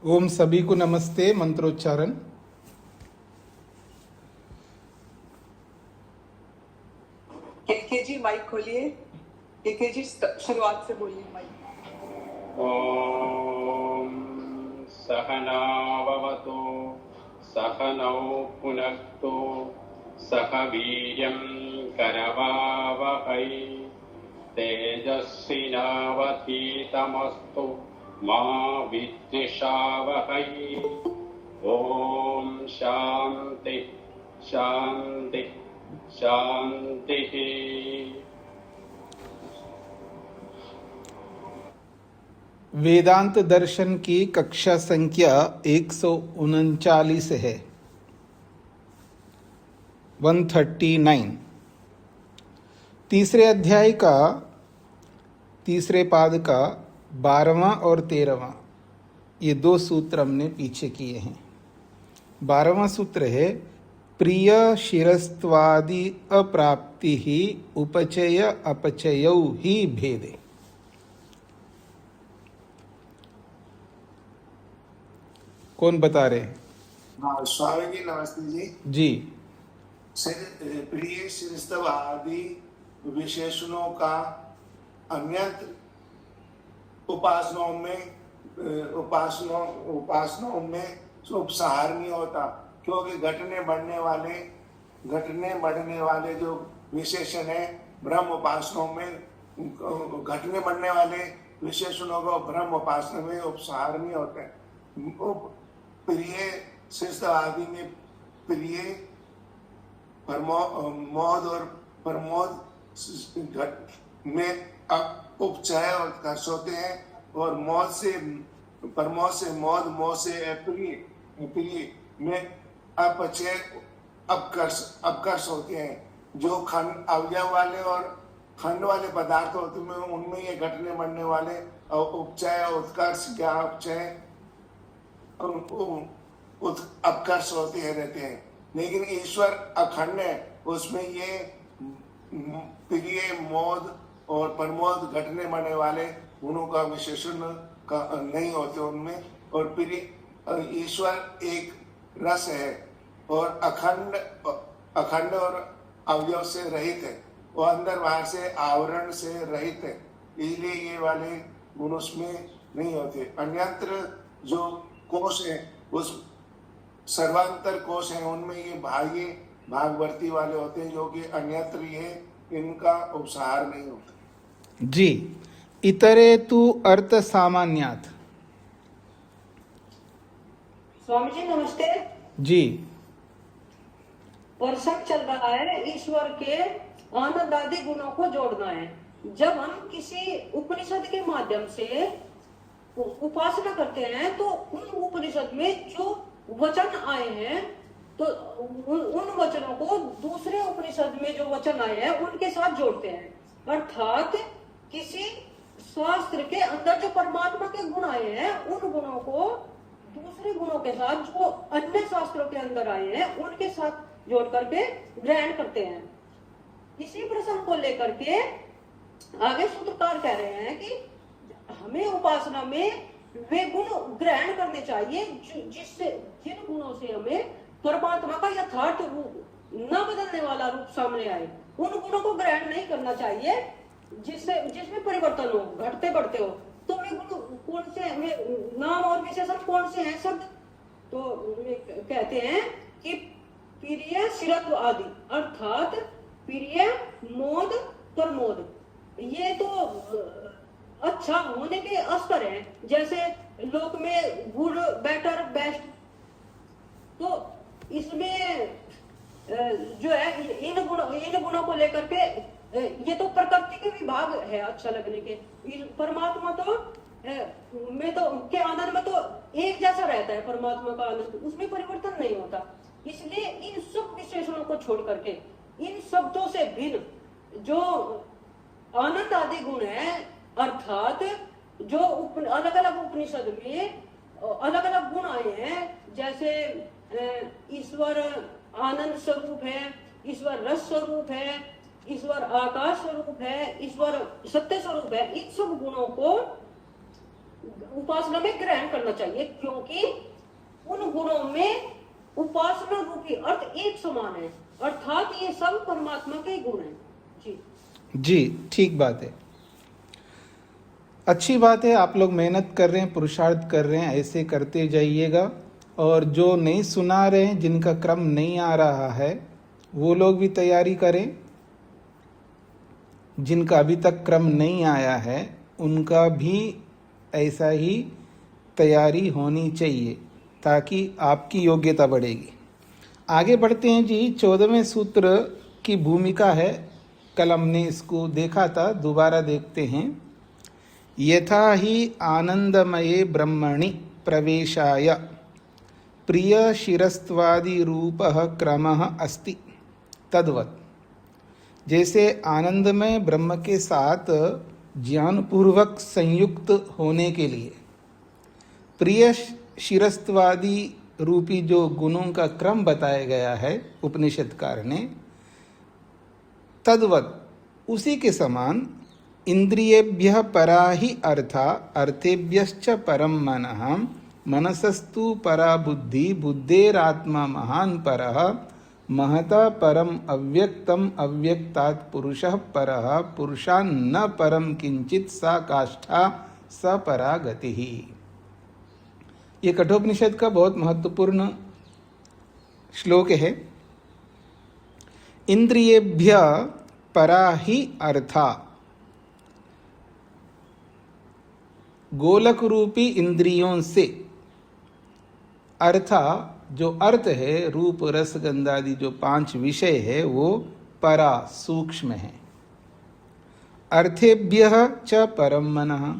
ओम सभी को नमस्ते। मंत्रोच्चारण। केकेजी माइक खोलिए। केकेजी शुरुआत से बोलिए माइक। ओम सहनाववतु सहनौ पुनक्तु सह वीर्यं करवावहै तेजस्विनावधीतमस्तु मा विद्विषावहै। ओम शांति शांति शांति। वेदांत दर्शन की कक्षा संख्या 139 है, 139। तीसरे अध्याय का तीसरे पाद का 12वां और 13वां, ये दो सूत्र हमने पीछे किए हैं। 12वां सूत्र है प्रिय शिरस्त्वादि अप्राप्ति ही उपचय अपचयौ ही भेदे। कौन बता रहे हैं? हाँ, स्वामी जी नमस्ते जी। जी। प्रिय शिरस्तव आदि विशेषणों का अन्यत्र उपासनाओं में उपसंहार नहीं होता, क्योंकि घटने बढ़ने वाले जो विशेषण है ब्रह्म उपासनाओं में, घटने बढ़ने वाले विशेषणों को ब्रह्म उपासना में उपसंहार नहीं होते। प्रिय शिरस्तव आदि में प्रिय मोद और प्रमोद में उपचय और उत्कर्ष होते हैं, और मोद से प्रमोद से मोद, मोद से प्रिय में अपचय अपकर्ष होते हैं। जो खंड अवयव वाले और खंड वाले पदार्थ होते हैं उनमें ये घटने बढ़ने वाले उपचय उत्कर्ष या अपचय अपकर्ष होते हैं रहते हैं। लेकिन ईश्वर अखंड है, उसमें ये प्रिय मोद और प्रमोद घटने बढ़ने वाले गुणों का विशेषण का नहीं होते उनमें। और प्रिय ईश्वर एक रस है और अखंड और अवयव से रहित है, वो अंदर बाहर से आवरण से रहित है, इसलिए ये वाले गुण उसमें नहीं होते। अन्यत्र जो कोश है, उस सर्वांतर कोश है, उनमें ये भागवर्ती वाले होते हैं, जो कि अन्यत्र ये इनका उपसंहार नहीं होता। जी। इतरे तु अर्थ सामान्यात। स्वामी जी नमस्ते जी। प्रसंग चल रहा है ईश्वर के आनंद आदि गुणों को जोड़ना है। जब हम किसी उपनिषद के माध्यम से उपासना करते हैं तो उन उपनिषद में जो वचन आए हैं तो उन वचनों को दूसरे उपनिषद में जो वचन आए हैं उनके साथ जोड़ते हैं। अर्थात किसी शास्त्र के अंदर जो परमात्मा के गुण आए हैं उन गुणों को दूसरे गुणों के साथ जो अन्य शास्त्रों के अंदर आए हैं उनके साथ जोड़ करके ग्रहण करते हैं। इसी प्रसंग को लेकर के आगे सूत्रकार कह रहे हैं कि हमें उपासना में वे गुण ग्रहण करने चाहिए जिन गुणों से हमें परमात्मा का यथार्थ रूप, न बदलने वाला रूप सामने आए। उन गुणों को ग्रहण नहीं करना चाहिए जिसमें परिवर्तन हो, घटते बढ़ते हो। तो वे गुण कौन से, नाम और विशेषण कौन से हैं शब्द? तो कहते हैं कि प्रिय शिरत्व आदि, अर्थात प्रिय मोद प्रमोद, ये तो अच्छा होने के अस्तर है। जैसे लोक में गुड, बेटर, बेस्ट, तो इसमें जो है इन गुणों को लेकर के ये तो प्रकृति के विभाग है अच्छा लगने के। परमात्मा तो के आनंद में तो एक जैसा रहता है, परमात्मा का आनंद उसमें परिवर्तन नहीं होता। इसलिए इन सब विशेषणों को छोड़ करके इन शब्दों से भिन्न जो आनंद आदि गुण है, अर्थात जो अलग अलग उपनिषद में अलग अलग गुण आए हैं, जैसे ईश्वर आनंद स्वरूप है, ईश्वर रस स्वरूप है, ईश्वर आकाश स्वरूप है, ईश्वर सत्य स्वरूप है, इन सब गुणों को उपासना में ग्रहण करना चाहिए, क्योंकि उन गुणों में उपासना रूपी अर्थ एक समान है, अर्थात ये सब परमात्मा के गुण हैं। जी, ठीक बात है, अच्छी बात है। आप लोग मेहनत कर रहे हैं, पुरुषार्थ कर रहे हैं, ऐसे करते जाइएगा। और जो नहीं सुना रहे हैं, जिनका क्रम नहीं आ रहा है, वो लोग भी तैयारी करें। जिनका अभी तक क्रम नहीं आया है, उनका भी ऐसा ही तैयारी होनी चाहिए, ताकि आपकी योग्यता बढ़ेगी। आगे बढ़ते हैं जी। 14वें सूत्र की भूमिका है, कल हमने इसको देखा था, दोबारा देखते हैं। यथा ही आनंदमये ब्रह्मणि प्रवेशाय प्रिय शिरस्त्वादि रूपः क्रमः अस्ति तद्वत्। जैसे आनंदमय ब्रह्म के साथ ज्ञानपूर्वक संयुक्त होने के लिए प्रिय शिरस्त्वादि रूपी जो गुणों का क्रम बताया गया है उपनिषदकार ने, तद्वत् उसी के समान इंद्रियेभ्यः परा ही अर्था अर्थेभ्यश्च परम मनः मनसस्तु परा बुद्धि बुद्धेरात्मा महान परः महता परम अव्यक्तम अव्यक्तात् पुरुषः परः पुरुषान् न परम किंचित सा काष्ठा स परा गतिः। ये कठोपनिषद का बहुत महत्वपूर्ण श्लोक है। इंद्रियेभ्य परा ही अर्था, गोलक रूपी इंद्रियों से, अर्था जो अर्थ है, रूप रस गंध आदि जो 5 विषय है, वो परा सूक्ष्म है। अर्थेभ्यः च परम मनः,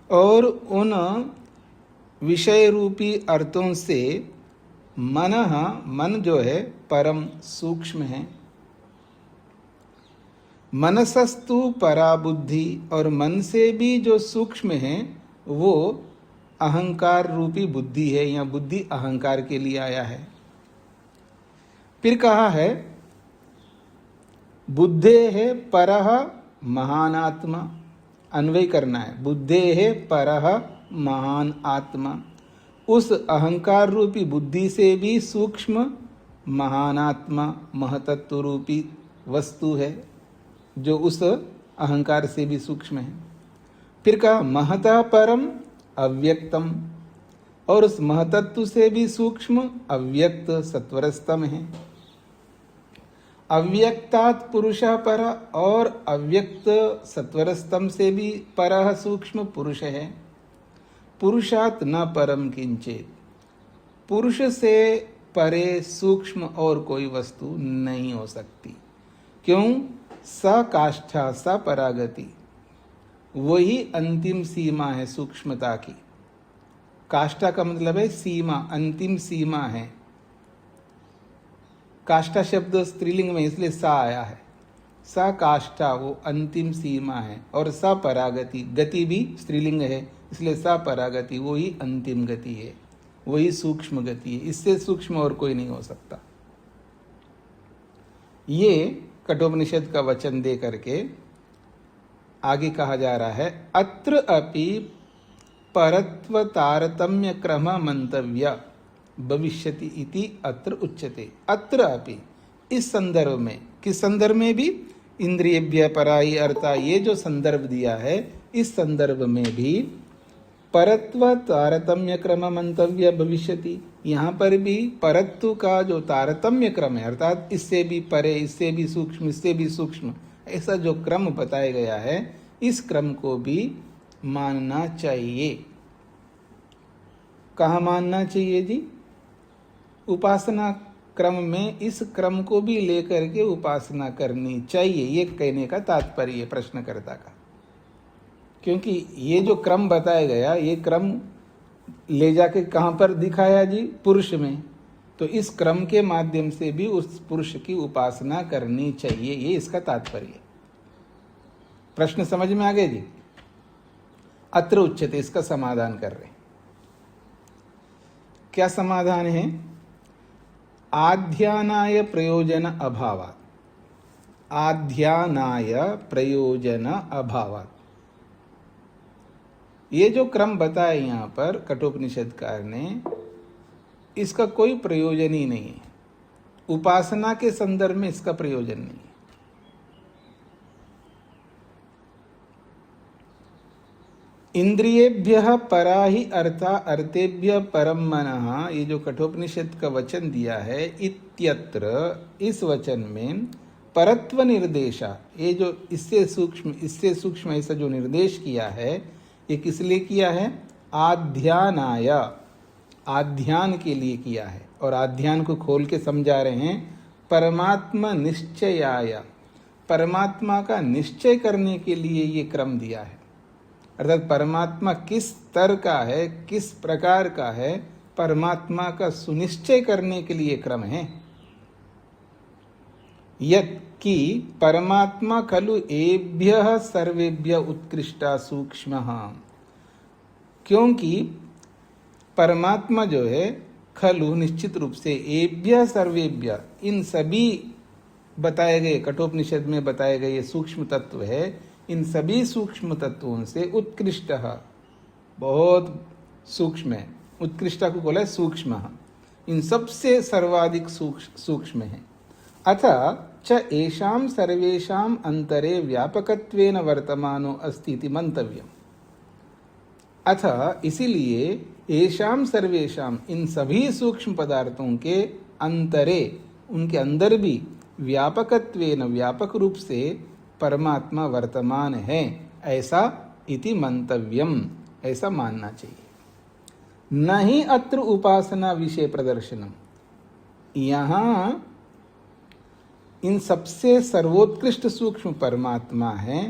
और उन विषय रूपी अर्थों से मनः, मन जो है परम सूक्ष्म है। मनसस्तु परा बुद्धि, और मन से भी जो सूक्ष्म है वो अहंकार रूपी बुद्धि है। यहाँ बुद्धि अहंकार के लिए आया है। फिर कहा है बुद्धे है परः महान आत्मा, अन्वय करना है। बुद्धे है परः महान आत्मा, उस अहंकार रूपी बुद्धि से भी सूक्ष्म महान आत्मा महतत्व रूपी वस्तु है, जो उस अहंकार से भी सूक्ष्म है। फिर कहा महता परम अव्यक्तम, और उस महतत्व से भी सूक्ष्म अव्यक्त सत्वरस्तम है। अव्यक्तात् पुरुषः पर, और अव्यक्त सत्वरस्तम से भी परः सूक्ष्म पुरुष है। पुरुषात् न परम किंचित, पुरुष से परे सूक्ष्म और कोई वस्तु नहीं हो सकती। क्यों? स काष्ठा स परागति, वही अंतिम सीमा है सूक्ष्मता की। काष्ठा का मतलब है सीमा, अंतिम सीमा है। काष्ठा शब्द स्त्रीलिंग में इसलिए सा आया है। सा काष्ठा वो अंतिम सीमा है, और सा परागति, गति भी स्त्रीलिंग है, इसलिए सा परागति वही अंतिम गति है, वही सूक्ष्म गति है। इससे सूक्ष्म और कोई नहीं हो सकता। ये कठोपनिषद का वचन दे करके आगे कहा जा रहा है, अत्र अपि परत्व तारतम्य क्रम मंतव्य भविष्यति इति अत्र उच्यते। अत्र अपि, इस संदर्भ में, किस संदर्भ में भी? इंद्रियेभ्य पराई अर्था, ये जो संदर्भ दिया है, इस संदर्भ में भी परत्व तारतम्य क्रम मंतव्य भविष्यति, यहाँ पर भी परत्व का जो तारतम्य क्रम है, अर्थात इससे भी परे, इससे भी सूक्ष्म, इससे भी सूक्ष्म, ऐसा जो क्रम बताया गया है, इस क्रम को भी मानना चाहिए। कहाँ मानना चाहिए जी? उपासना क्रम में इस क्रम को भी लेकर के उपासना करनी चाहिए, ये कहने का तात्पर्य प्रश्नकर्ता का। क्योंकि ये जो क्रम बताया गया, ये क्रम ले जाके कहाँ पर दिखाया जी? पुरुष में। तो इस क्रम के माध्यम से भी उस पुरुष की उपासना करनी चाहिए, ये इसका तात्पर्य। प्रश्न समझ में आ गए जी? अत्र उच्यते, इसका समाधान कर रहे हैं। क्या समाधान है? 'आध्यानाय प्रयोजन अभावात्, आध्यानाय प्रयोजन अभावात्। ये जो क्रम बताया यहाँ पर कठोपनिषदकार ने, इसका कोई प्रयोजन ही नहीं है। उपासना के संदर्भ में इसका प्रयोजन नहीं है। इंद्रियेभ्यः परा ही अर्था अर्थेभ्य परम मनः, ये जो कठोपनिषद का वचन दिया है, इत्यत्र इस वचन में परत्व निर्देशा, ये जो इससे सूक्ष्म ऐसा जो निर्देश किया है, ये किस लिए किया है? आध्यानाय, आध्यान के लिए किया है। और आध्यान को खोल के समझा रहे हैं, परमात्मा निश्चयाय, परमात्मा का निश्चय करने के लिए ये क्रम दिया है। अर्थात परमात्मा किस स्तर का है, किस प्रकार का है, परमात्मा का सुनिश्चय करने के लिए क्रम है। यत् कि परमात्मा खलु एभ्यः सर्वेभ्यः उत्कृष्टा सूक्ष्मः, क्योंकि परमात्मा जो है, खलु निश्चित रूप से, एभ्यः सर्वेभ्यः, इन सभी बताए गए कठोपनिषद में बताए गए ये सूक्ष्म तत्व है, इन सभी सूक्ष्म तत्वों से उत्कृष्ट, बहुत सूक्ष्म है। उत्कृष्ट को बोला है सूक्ष्म, इन सबसे सर्वाधिक सूक्ष्म है। अथ च एषां सर्वेषां अंतरे व्यापकत्वेन वर्तमानो अस्ति इति मंतव्यम्। अथ इसीलिए एषां सर्वेषां, इन सभी सूक्ष्म पदार्थों के अंतरे, उनके अंदर भी व्यापकत्वेन, व्यापक रूप से परमात्मा वर्तमान है, ऐसा इति मंतव्यम, ऐसा मानना चाहिए। नहीं अत्र उपासना विषय प्रदर्शनम, यहाँ इन सबसे सर्वोत्कृष्ट सूक्ष्म परमात्मा है,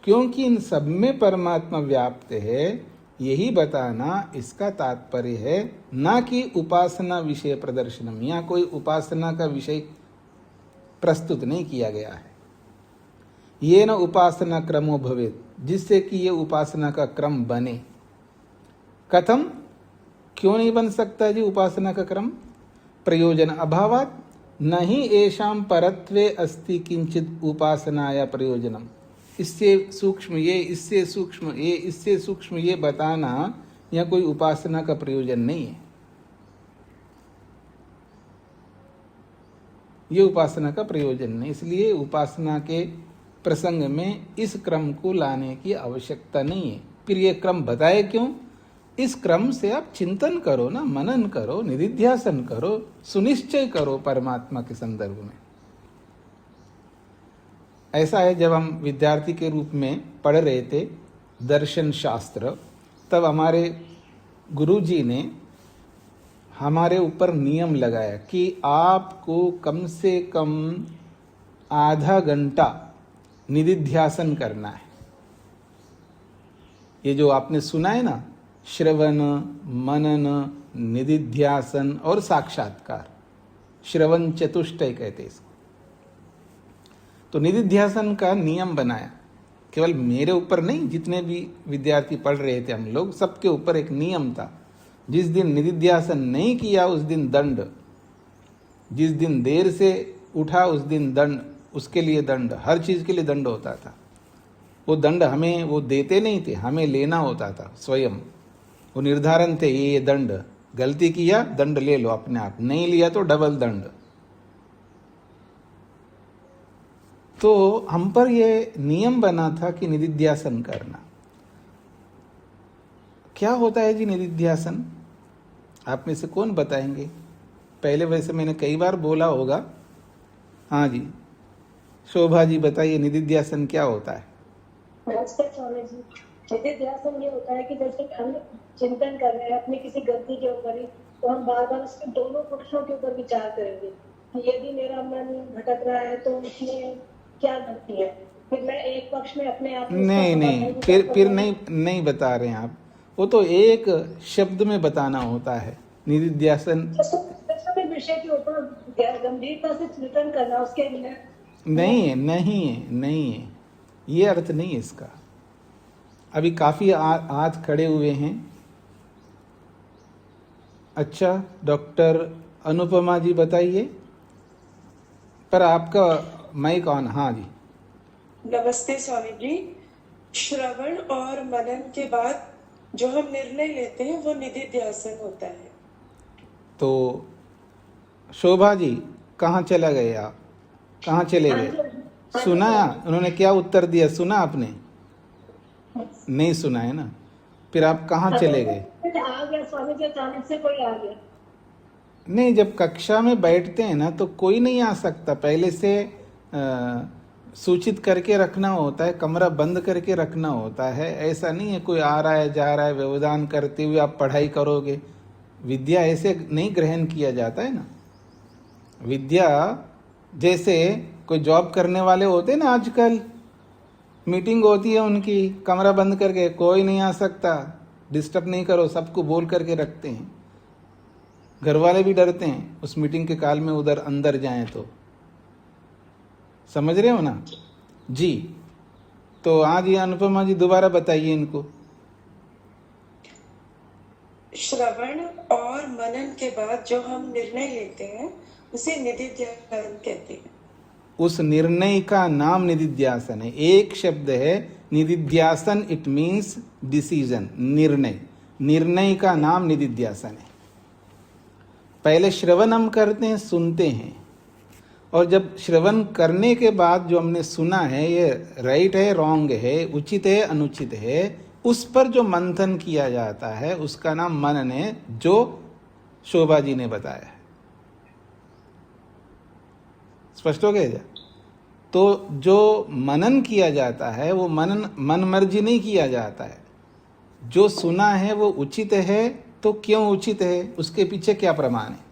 क्योंकि इन सब में परमात्मा व्याप्त है, यही बताना इसका तात्पर्य है, ना कि उपासना विषय प्रदर्शनम। यहाँ कोई उपासना का विषय प्रस्तुत नहीं किया गया है। ये न उपासना क्रमो भवेत्, जिससे कि ये उपासना का क्रम बने। कथम, क्यों नहीं बन सकता जी उपासना का क्रम? प्रयोजन अभावात्, नहीं एषां परत्वे अस्ति किंचित उपासनाया प्रयोजनम। इससे सूक्ष्म ये, इससे सूक्ष्म ये, इससे सूक्ष्म ये बताना, यह कोई उपासना का प्रयोजन नहीं है। ये उपासना का प्रयोजन नहीं, इसलिए उपासना के प्रसंग में इस क्रम को लाने की आवश्यकता नहीं है। फिर ये क्रम बताए क्यों? इस क्रम से आप चिंतन करो ना, मनन करो, निधिध्यासन करो, सुनिश्चय करो परमात्मा के संदर्भ में। ऐसा है, जब हम विद्यार्थी के रूप में पढ़ रहे थे दर्शन शास्त्र, तब हमारे गुरुजी ने हमारे ऊपर नियम लगाया कि आपको कम से कम आधा घंटा निधिध्यासन करना है। ये जो आपने सुना है ना, श्रवण, मनन, निधिध्यासन और साक्षात्कार, श्रवण चतुष्टय कहते हैं इसको। तो निधिध्यासन का नियम बनाया, केवल मेरे ऊपर नहीं, जितने भी विद्यार्थी पढ़ रहे थे हम लोग, सबके ऊपर एक नियम था। जिस दिन निधिध्यासन नहीं किया उस दिन दंड, जिस दिन देर से उठा उस दिन दंड, उसके लिए दंड, हर चीज के लिए दंड होता था। वो दंड हमें वो देते नहीं थे, हमें लेना होता था स्वयं। वो निर्धारण थे, ये दंड, गलती किया दंड ले लो अपने आप, नहीं लिया तो डबल दंड। तो हम पर ये नियम बना था कि निधिध्यासन करना। क्या होता है जी निधिध्यासन? आप में से कौन बताएंगे? पहले वैसे मैंने कई बार बोला होगा। हाँ जी, शोभा जी बताइए, निधिध्यासन क्या होता है? नमस्कार स्वामी जी। निधिध्यासन ये होता है कि जैसे हम चिंतन कर रहे हैं अपनी किसी गलती के ऊपर ही, तो हम बार बार उसके दोनों पक्षों के ऊपर विचार करेंगे कि यदि मेरा मन भटक रहा है तो उसमें क्या गलती है। फिर मैं एक पक्ष में अपने आप नहीं, फिर नहीं बता रहे हैं आप। वो तो एक शब्द में बताना होता है निधिध्यासन। विषय के ऊपर गंभीरता से चिंतन करना, उसके लिए नहीं है, ये अर्थ नहीं है इसका। अभी काफी हाथ खड़े हुए हैं। अच्छा, डॉक्टर अनुपमा जी बताइए। पर आपका माइक ऑन। हाँ जी। नमस्ते स्वामी जी। श्रवण और मनन के बाद जो हम निर्णय लेते हैं वो निधिध्यासन होता है। तो शोभा जी कहाँ चला गए आप, कहाँ चले गए? सुना उन्होंने क्या उत्तर दिया? सुना आपने? नहीं सुना है ना, फिर आप कहाँ चले गए? आ गया स्वामी जी, अचानक से कोई आ गया। नहीं, जब कक्षा में बैठते हैं ना तो कोई नहीं आ सकता, पहले से सूचित करके रखना होता है, कमरा बंद करके रखना होता है। ऐसा नहीं है कोई आ रहा है जा रहा है, व्यवधान करते हुए आप पढ़ाई करोगे। विद्या ऐसे नहीं ग्रहण किया जाता है ना। विद्या जैसे कोई जॉब करने वाले होते हैं ना, आजकल मीटिंग होती है उनकी, कमरा बंद करके, कोई नहीं आ सकता, डिस्टर्ब नहीं करो, सबको बोल करके रखते हैं। घर वाले भी डरते हैं उस मीटिंग के काल में उधर अंदर जाएं तो। समझ रहे हो ना जी? तो आज ये अनुपमा जी दोबारा बताइए इनको। श्रवण और मनन के बाद जो हम निर्णय लेते हैं उसे निधिध्यासन कहते हैं। उस निर्णय का नाम निधिध्यासन है। एक शब्द है निधिध्यासन, इट मीन्स डिसीजन, निर्णय। निर्णय का नाम निधिध्यासन है। पहले श्रवण हम करते हैं, सुनते हैं, और जब श्रवण करने के बाद जो हमने सुना है ये राइट है रॉन्ग है, उचित है अनुचित है, उस पर जो मंथन किया जाता है उसका नाम मनन है, जो शोभा जी ने बताया है। स्पष्ट हो गया? तो जो मनन किया जाता है वो मनन मन मर्जी नहीं किया जाता है। जो सुना है वो उचित है तो क्यों उचित है, उसके पीछे क्या प्रमाण है?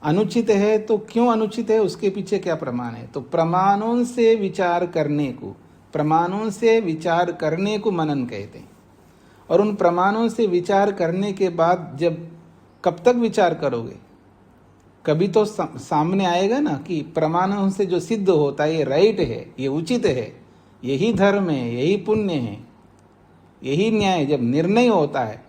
अनुचित है तो क्यों अनुचित है, उसके पीछे क्या प्रमाण है? तो प्रमाणों से विचार करने को, प्रमाणों से विचार करने को मनन कहते हैं। और उन प्रमाणों से विचार करने के बाद जब कब तक विचार करोगे? कभी तो सामने आएगा ना कि प्रमाणों से जो सिद्ध होता है ये राइट है, ये उचित है, यही धर्म है, यही पुण्य है, यही न्याय। जब निर्णय होता है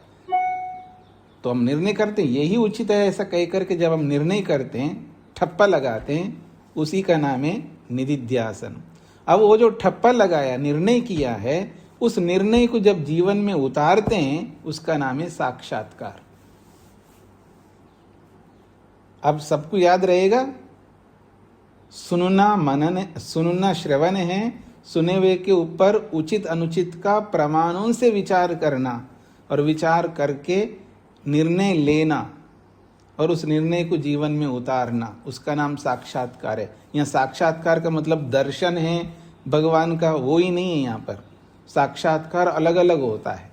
तो हम निर्णय करते हैं यही उचित है, ऐसा कह करके जब हम निर्णय करते हैं, ठप्पा लगाते हैं, उसी का नाम है निधिध्यासन। अब वो जो ठप्पा लगाया, निर्णय किया है, उस निर्णय को जब जीवन में उतारते हैं उसका नाम है साक्षात्कार। अब सबको याद रहेगा, सुनना मनन, सुनना श्रवण है, सुने हुए के ऊपर उचित अनुचित का प्रमाणों से विचार करना, और विचार करके निर्णय लेना, और उस निर्णय को जीवन में उतारना, उसका नाम साक्षात्कार है। यहाँ साक्षात्कार का मतलब दर्शन है भगवान का, वो ही नहीं है। यहाँ पर साक्षात्कार अलग अलग होता है।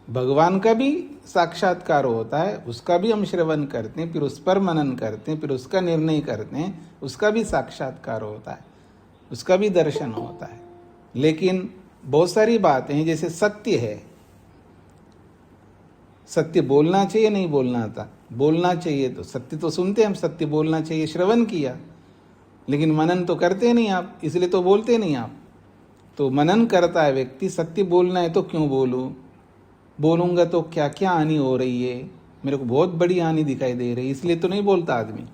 भगवान का भी साक्षात्कार होता है, उसका भी हम श्रवण करते हैं, फिर उस पर मनन करते हैं, फिर उसका निर्णय करते हैं, उसका भी साक्षात्कार होता है, उसका भी दर्शन होता है। लेकिन बहुत सारी बातें हैं, जैसे सत्य है, सत्य बोलना चाहिए नहीं बोलना था, बोलना चाहिए तो सत्य तो सुनते हम, सत्य बोलना चाहिए, श्रवण किया, लेकिन मनन तो करते नहीं आप, इसलिए तो बोलते नहीं आप। तो मनन करता है व्यक्ति, सत्य बोलना है तो क्यों बोलूं, बोलूंगा तो क्या क्या हानि हो रही है, मेरे को बहुत बड़ी हानि दिखाई दे रही है, इसलिए तो नहीं बोलता आदमी।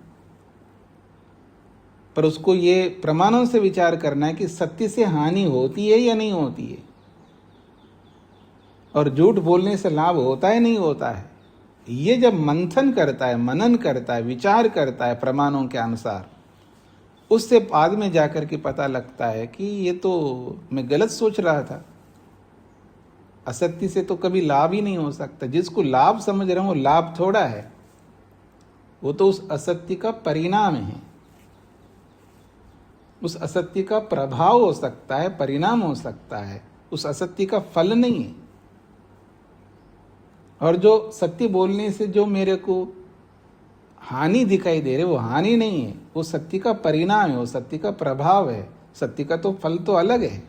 पर उसको ये प्रमाणों से विचार करना है कि सत्य से हानि होती है या नहीं होती है, और झूठ बोलने से लाभ होता है नहीं होता है। ये जब मंथन करता है, मनन करता है, विचार करता है प्रमाणों के अनुसार, उससे बाद में जाकर के पता लगता है कि ये तो मैं गलत सोच रहा था, असत्य से तो कभी लाभ ही नहीं हो सकता। जिसको लाभ समझ रहा हूं वो लाभ थोड़ा है, वो तो उस असत्य का परिणाम है, उस असत्य का प्रभाव हो सकता है, परिणाम हो सकता है, उस असत्य का फल नहीं है। और जो सत्य बोलने से जो मेरे को हानि दिखाई दे रही वो हानि नहीं है, वो सत्य का परिणाम है, वो सत्य का प्रभाव है। सत्य का तो फल तो अलग है।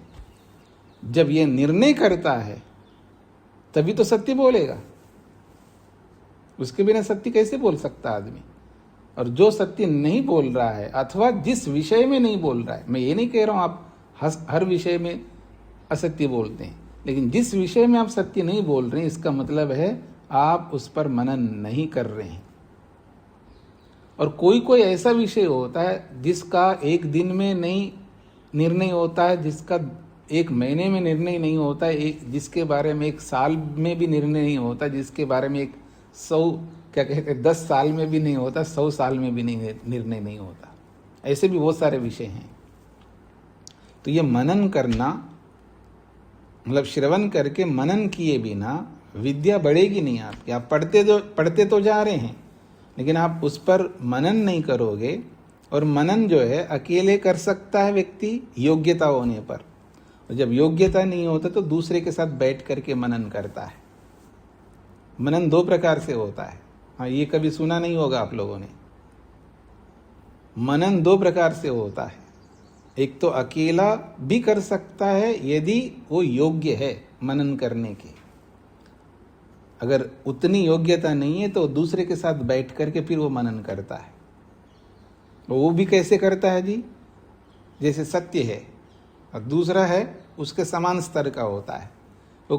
जब ये निर्णय करता है तभी तो सत्य बोलेगा, उसके बिना सत्य कैसे बोल सकता आदमी। और जो सत्य नहीं बोल रहा है, अथवा जिस विषय में नहीं बोल रहा है, मैं ये नहीं कह रहा हूं आप हर विषय में असत्य बोलते हैं, लेकिन जिस विषय में आप सत्य नहीं बोल रहे हैं, इसका मतलब है आप उस पर मनन नहीं कर रहे हैं। और कोई कोई ऐसा विषय होता है जिसका एक दिन में नहीं निर्णय होता है, जिसका एक महीने में निर्णय नहीं होता है, जिसके बारे में एक साल में भी निर्णय नहीं होता, जिसके बारे में 10 साल में भी नहीं होता, 100 साल में भी नहीं निर्णय नहीं होता। ऐसे भी बहुत सारे विषय हैं। तो ये मनन करना, मतलब श्रवण करके मनन किए बिना विद्या बढ़ेगी नहीं आपकी। आप पढ़ते तो जा रहे हैं, लेकिन आप उस पर मनन नहीं करोगे। और मनन जो है अकेले कर सकता है व्यक्ति योग्यता होने पर, और जब योग्यता नहीं होता तो दूसरे के साथ बैठ करके मनन करता है। मनन 2 प्रकार से होता है। हाँ, ये कभी सुना नहीं होगा आप लोगों ने। मनन 2 प्रकार से होता है। एक तो अकेला भी कर सकता है यदि वो योग्य है मनन करने के। अगर उतनी योग्यता नहीं है तो दूसरे के साथ बैठ करके फिर वो मनन करता है। वो भी कैसे करता है जी? जैसे सत्य है और दूसरा है उसके समान स्तर का होता है, तो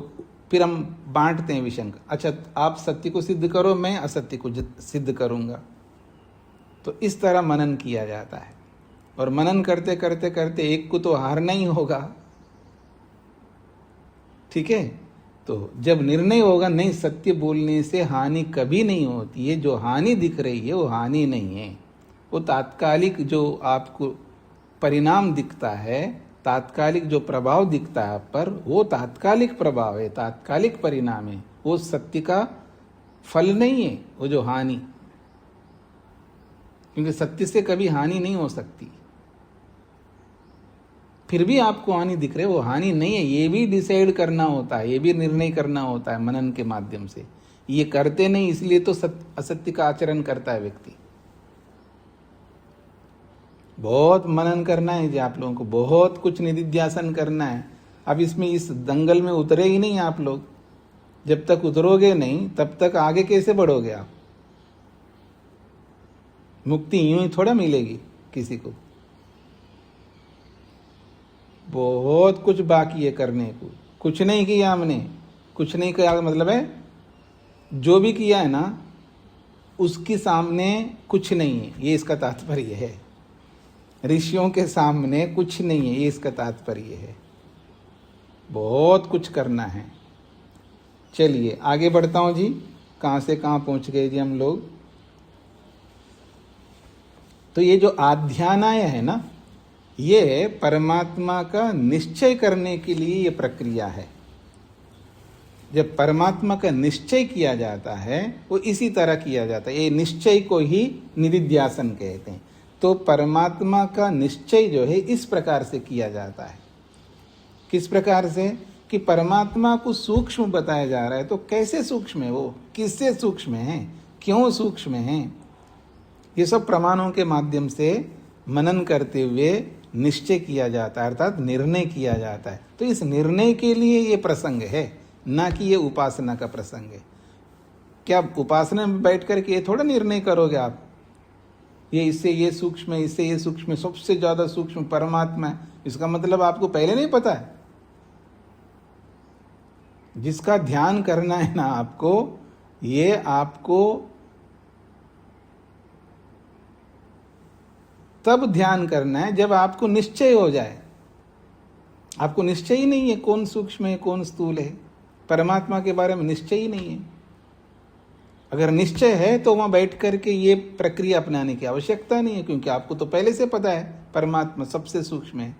फिर हम बांटते हैं विषय का। अच्छा, आप सत्य को सिद्ध करो, मैं असत्य को सिद्ध करूंगा। तो इस तरह मनन किया जाता है। और मनन करते करते करते एक को तो हारना ही होगा, ठीक है। तो जब निर्णय होगा नहीं, सत्य बोलने से हानि कभी नहीं होती है, जो हानि दिख रही है वो हानि नहीं है, वो तात्कालिक जो आपको परिणाम दिखता है, तात्कालिक जो प्रभाव दिखता है आप पर, वो तात्कालिक प्रभाव है, तात्कालिक परिणाम है, वो सत्य का फल नहीं है, वो जो हानि। क्योंकि सत्य से कभी हानि नहीं हो सकती। फिर भी आपको हानि दिख रही है, वो हानि नहीं है, ये भी डिसाइड करना होता है, ये भी निर्णय करना होता है मनन के माध्यम से। ये करते नहीं, इसलिए तो असत्य का आचरण करता है व्यक्ति। बहुत मनन करना है जी आप लोगों को, बहुत कुछ निधिध्यासन करना है। अब इसमें इस दंगल में उतरे ही नहीं आप लोग। जब तक उतरोगे नहीं तब तक आगे कैसे बढ़ोगे आप? मुक्ति यूं ही थोड़ा मिलेगी किसी को। बहुत कुछ बाकी है करने को। कुछ नहीं किया हमने, कुछ नहीं किया मतलब है जो भी किया है ना उसके सामने कुछ नहीं है, ये इसका तात्पर्य है। ऋषियों के सामने कुछ नहीं है, ये इसका तात्पर्य है। बहुत कुछ करना है। चलिए आगे बढ़ता हूं जी। कहां से कहां पहुंच गए जी हम लोग? तो ये जो आध्यानाय है ना, ये परमात्मा का निश्चय करने के लिए ये प्रक्रिया है। जब परमात्मा का निश्चय किया जाता है वो इसी तरह किया जाता है। ये निश्चय को ही निधिध्यासन कहते हैं। तो परमात्मा का निश्चय जो है इस प्रकार से किया जाता है। किस प्रकार से? कि परमात्मा को सूक्ष्म बताया जा रहा है, तो कैसे सूक्ष्म है वो, किससे सूक्ष्म है, क्यों सूक्ष्म है, ये सब प्रमाणों के माध्यम से मनन करते हुए निश्चय किया जाता है, अर्थात निर्णय किया जाता है। तो इस निर्णय के लिए ये प्रसंग है, ना कि ये उपासना का प्रसंग है। क्या उपासना में बैठ करके ये थोड़ा निर्णय करोगे आप, ये इससे ये सूक्ष्म है, इससे ये सूक्ष्म है, सबसे ज्यादा सूक्ष्म परमात्मा है, इसका मतलब आपको पहले नहीं पता है। जिसका ध्यान करना है ना आपको, ये आपको तब ध्यान करना है जब आपको निश्चय हो जाए। आपको निश्चय ही नहीं है कौन सूक्ष्म है कौन स्थूल है, परमात्मा के बारे में निश्चय ही नहीं है। अगर निश्चय है तो वहां बैठ करके ये प्रक्रिया अपनाने की आवश्यकता नहीं है, क्योंकि आपको तो पहले से पता है परमात्मा सबसे सूक्ष्म है।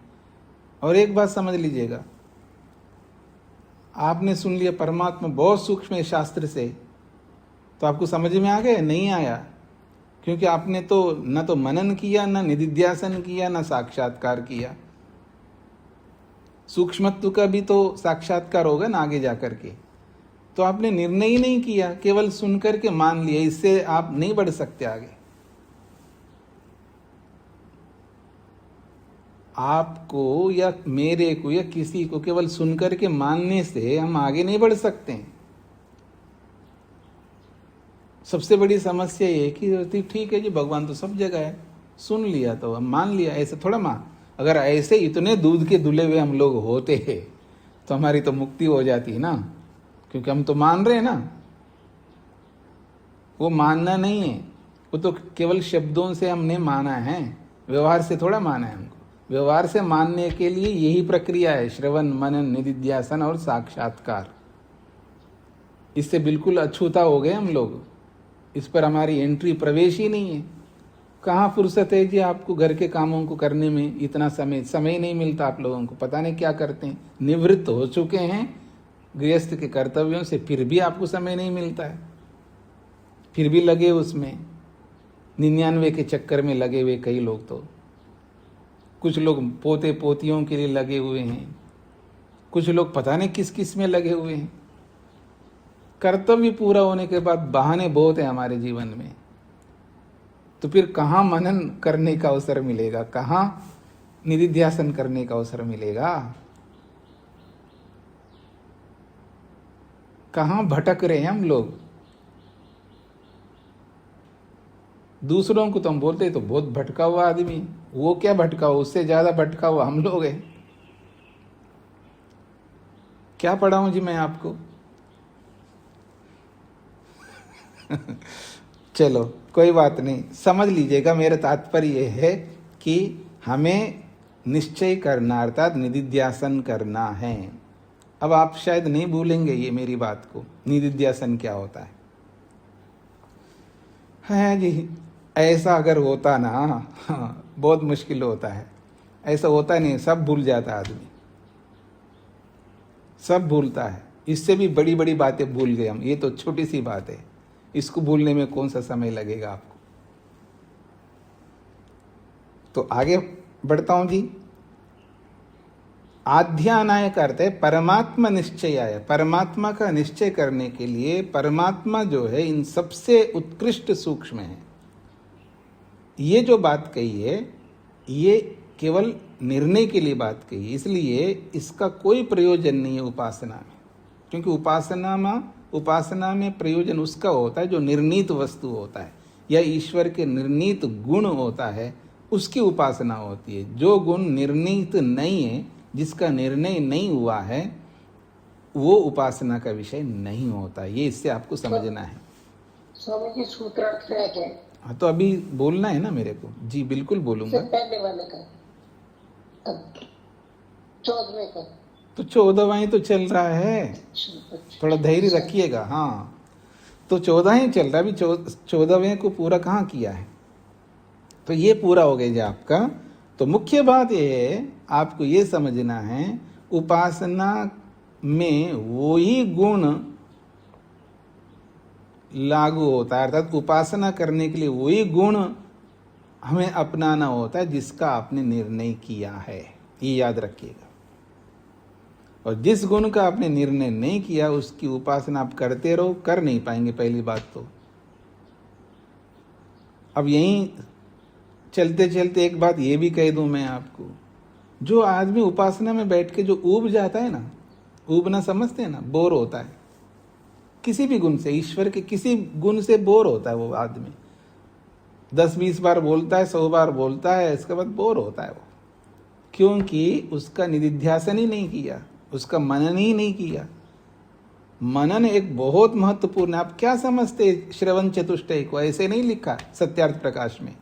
और एक बात समझ लीजिएगा, आपने सुन लिया परमात्मा बहुत सूक्ष्म है शास्त्र से, तो आपको समझ में आ गया? नहीं आया, क्योंकि आपने तो न तो मनन किया, न निधिध्यासन किया, न साक्षात्कार किया। सूक्ष्मत्व का भी तो साक्षात्कार होगा ना आगे जाकर के। तो आपने निर्णय ही नहीं किया, केवल सुनकर के मान लिया, इससे आप नहीं बढ़ सकते आगे। आपको या मेरे को या किसी को केवल सुनकर के मानने से हम आगे नहीं बढ़ सकते हैं। सबसे बड़ी समस्या ये कि ठीक है जी भगवान तो सब जगह है, सुन लिया तो हम मान लिया, ऐसे थोड़ा मान। अगर ऐसे इतने दूध के धुले हुए हम लोग होते हैं तो हमारी तो मुक्ति हो जाती है ना, क्योंकि हम तो मान रहे हैं ना। वो मानना नहीं है, वो तो केवल शब्दों से हमने माना है, व्यवहार से थोड़ा माना है हमको। व्यवहार से मानने के लिए यही प्रक्रिया है, श्रवण मनन निधिध्यासन और साक्षात्कार। इससे बिल्कुल अछूता हो गए हम लोग, इस पर हमारी एंट्री प्रवेश ही नहीं है। कहाँ फुर्सत है जी आपको घर के कामों को करने में, इतना समय नहीं मिलता आप लोगों को, पता नहीं क्या करते हैं, निवृत्त हो चुके हैं गृहस्थ के कर्तव्यों से, फिर भी आपको समय नहीं मिलता है, फिर भी लगे उसमें 99 के चक्कर में लगे हुए कई लोग। तो कुछ लोग पोते पोतियों के लिए लगे हुए हैं, कुछ लोग पता नहीं किस किस में लगे हुए हैं। कर्तव्य पूरा होने के बाद बहाने बहुत है हमारे जीवन में, तो फिर कहाँ मनन करने का अवसर मिलेगा, कहाँ निधिध्यासन करने का अवसर मिलेगा, कहाँ भटक रहे हैं हम लोग। दूसरों को तो हम बोलते तो बहुत भटका हुआ आदमी, वो क्या भटका हुआ, उससे ज्यादा भटका हुआ हम लोग हैं। क्या पढ़ाऊं जी मैं आपको। चलो कोई बात नहीं, समझ लीजिएगा, मेरा तात्पर्य यह है कि हमें निश्चय करना अर्थात निधिध्यासन करना है। अब आप शायद नहीं भूलेंगे ये मेरी बात को, निधिध्यासन क्या होता है जी। ऐसा अगर होता ना, हाँ, बहुत मुश्किल होता है, ऐसा होता नहीं, सब भूल जाता है आदमी, सब भूलता है। इससे भी बड़ी बड़ी बातें भूल गए हम, ये तो छोटी सी बात है, इसको भूलने में कौन सा समय लगेगा आपको। तो आगे बढ़ता हूं जी। आध्यानाय का अर्थ है परमात्मा निश्चयाय, परमात्मा का निश्चय करने के लिए परमात्मा जो है इन सबसे उत्कृष्ट सूक्ष्म है। ये जो बात कही है ये केवल निर्णय के लिए बात कही है, इसलिए इसका कोई प्रयोजन नहीं है उपासना में, क्योंकि उपासना में प्रयोजन उसका होता है जो निर्णीत वस्तु होता है या ईश्वर के निर्णीत गुण होता है, उसकी उपासना होती है। जो गुण निर्णीत नहीं है, जिसका निर्णय नहीं हुआ है, वो उपासना का विषय नहीं होता। ये इससे आपको समझना है। स्वामी जी सूत्रार्थ है क्या? हाँ, तो अभी बोलना है ना मेरे को। जी बिल्कुल बोलूंगा। पहले वाले का 14वें का तो 14वां ही तो चल रहा है, थोड़ा धैर्य रखिएगा। हाँ, तो 14 ही चल रहा है, अभी 14वें को पूरा कहाँ किया है, तो ये पूरा हो गया जी आपका। तो मुख्य बात ये है, आपको ये समझना है उपासना में वही गुण लागू होता है, अर्थात उपासना करने के लिए वही गुण हमें अपनाना होता है जिसका आपने निर्णय किया है, ये याद रखिएगा। और जिस गुण का आपने निर्णय नहीं किया उसकी उपासना आप करते रहो, कर नहीं पाएंगे पहली बात तो। अब यहीं चलते चलते एक बात ये भी कह दूं मैं आपको, जो आदमी उपासना में बैठ के जो ऊब जाता है ना, ऊबना समझते हैं ना, बोर होता है किसी भी गुण से, ईश्वर के किसी गुण से बोर होता है वो आदमी। 10-20 बार बोलता है, 100 बार बोलता है, इसके बाद बोर होता है वो, क्योंकि उसका निधिध्यासन ही नहीं किया, उसका मनन ही नहीं किया। मनन एक बहुत महत्वपूर्ण है। आप क्या समझते श्रवण चतुष्टय को? ऐसे नहीं लिखा सत्यार्थ प्रकाश में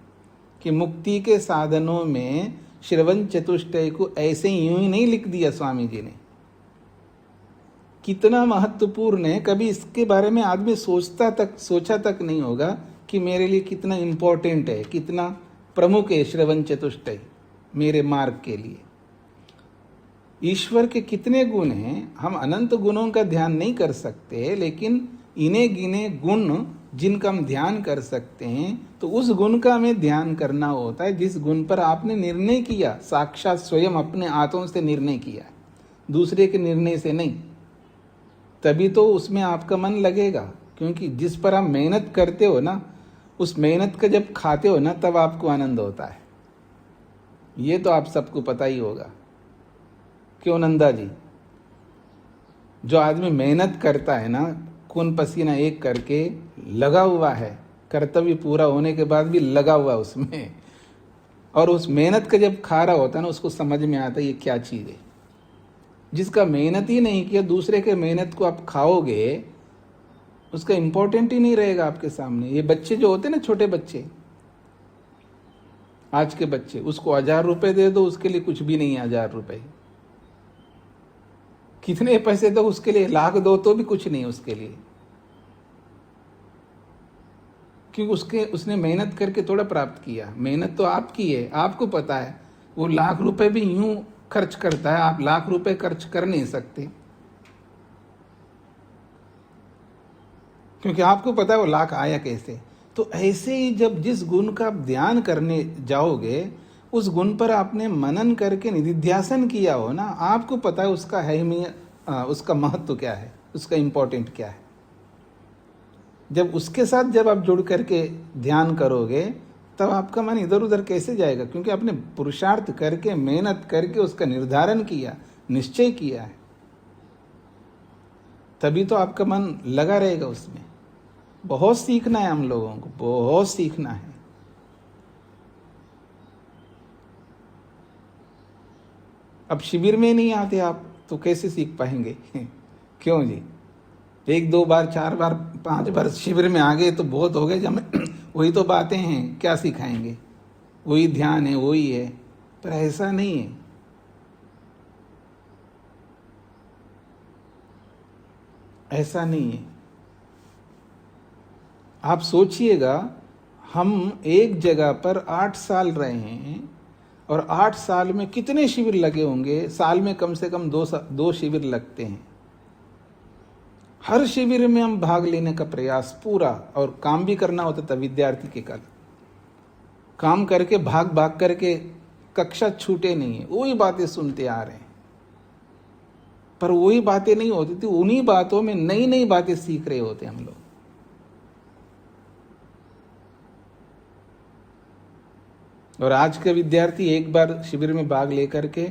कि मुक्ति के साधनों में श्रवण चतुष्टय को ऐसे यूं ही नहीं लिख दिया स्वामी जी ने। कितना महत्वपूर्ण है, कभी इसके बारे में आदमी सोचा तक नहीं होगा कि मेरे लिए कितना इंपॉर्टेंट है, कितना प्रमुख है श्रवण चतुष्टय मेरे मार्ग के लिए। ईश्वर के कितने गुण हैं, हम अनंत गुणों का ध्यान नहीं कर सकते, लेकिन इन्हें गिने गुण जिनका हम ध्यान कर सकते हैं, तो उस गुण का हमें ध्यान करना होता है जिस गुण पर आपने निर्णय किया, साक्षात स्वयं अपने हाथों से निर्णय किया, दूसरे के निर्णय से नहीं। तभी तो उसमें आपका मन लगेगा, क्योंकि जिस पर आप मेहनत करते हो ना, उस मेहनत का जब खाते हो ना, तब आपको आनंद होता है। ये तो आप सबको पता ही होगा। क्यों नंदा जी? जो आदमी मेहनत करता है ना, खून पसीना एक करके लगा हुआ है, कर्तव्य पूरा होने के बाद भी लगा हुआ है उसमें, और उस मेहनत का जब खा रहा होता है ना, उसको समझ में आता है ये क्या चीज़ है। जिसका मेहनत ही नहीं किया, दूसरे के मेहनत को आप खाओगे, उसका इंपॉर्टेंट ही नहीं रहेगा आपके सामने। ये बच्चे जो होते हैं ना, छोटे बच्चे, आज के बच्चे, उसको 1000 रुपए दे दो, उसके लिए कुछ भी नहीं है 1000 रुपए। कितने पैसे दो उसके लिए, लाख दो तो भी कुछ नहीं उसके लिए, क्योंकि उसने मेहनत करके थोड़ा प्राप्त किया। मेहनत तो आपकी है, आपको पता है। वो लाख रुपए भी यूं खर्च करता है, आप लाख रुपए खर्च कर नहीं सकते, क्योंकि आपको पता है वो लाख आया कैसे। तो ऐसे ही जब जिस गुण का आप ध्यान करने जाओगे, उस गुण पर आपने मनन करके निधिध्यासन किया हो ना, आपको पता है उसका उसका महत्व क्या है, उसका इंपॉर्टेंट क्या है। जब उसके साथ जब आप जुड़ करके ध्यान करोगे, तब आपका मन इधर उधर कैसे जाएगा, क्योंकि आपने पुरुषार्थ करके, मेहनत करके उसका निर्धारण किया, निश्चय किया है, तभी तो आपका मन लगा रहेगा उसमें। बहुत सीखना है हम लोगों को, बहुत सीखना है। अब शिविर में नहीं आते आप तो कैसे सीख पाएंगे? क्यों जी? 1 2 बार 4 बार 5 बार शिविर में आ गए तो बहुत हो गए। जब वही तो बातें हैं, क्या सिखाएंगे? वही ध्यान है, वही है। पर ऐसा नहीं है। ऐसा नहीं है। आप सोचिएगा, हम एक जगह पर 8 साल रहे हैं और 8 साल में कितने शिविर लगे होंगे। साल में कम से कम 2 शिविर लगते हैं। हर शिविर में हम भाग लेने का प्रयास पूरा, और काम भी करना होता था विद्यार्थी के काल। काम करके भाग भाग करके कक्षा छूटे नहीं है, वही बातें सुनते आ रहे हैं। पर वही बातें नहीं होती थी, उन्हीं बातों में नई नई बातें सीख रहे होते हम लोग। और आज का विद्यार्थी एक बार शिविर में भाग लेकर के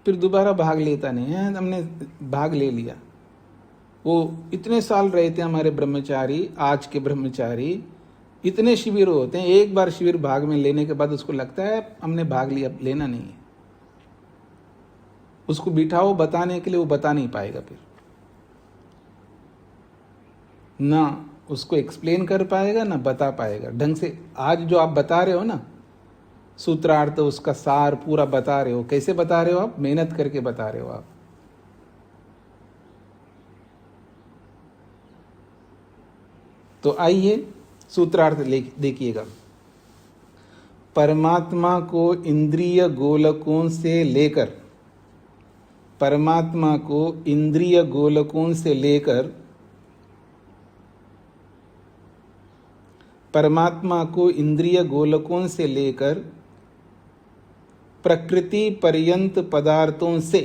फिर दोबारा भाग लेता नहीं है। हमने भाग ले लिया। वो इतने साल रहे थे हमारे ब्रह्मचारी, आज के ब्रह्मचारी, इतने शिविर होते हैं, एक बार शिविर भाग में लेने के बाद उसको लगता है हमने भाग लिया, लेना नहीं है। उसको बिठाओ बताने के लिए, वो बता नहीं पाएगा। फिर ना उसको एक्सप्लेन कर पाएगा, ना बता पाएगा ढंग से। आज जो आप बता रहे हो ना, सूत्रार्थ, उसका सार पूरा बता रहे हो। कैसे बता रहे हो आप? मेहनत करके बता रहे हो आप। तो आइए सूत्रार्थ देखिएगा। परमात्मा को इंद्रिय गोलकों से लेकर, परमात्मा को इंद्रिय गोलकों से लेकर, परमात्मा को इंद्रिय गोलकों से लेकर प्रकृति पर्यंत पदार्थों से,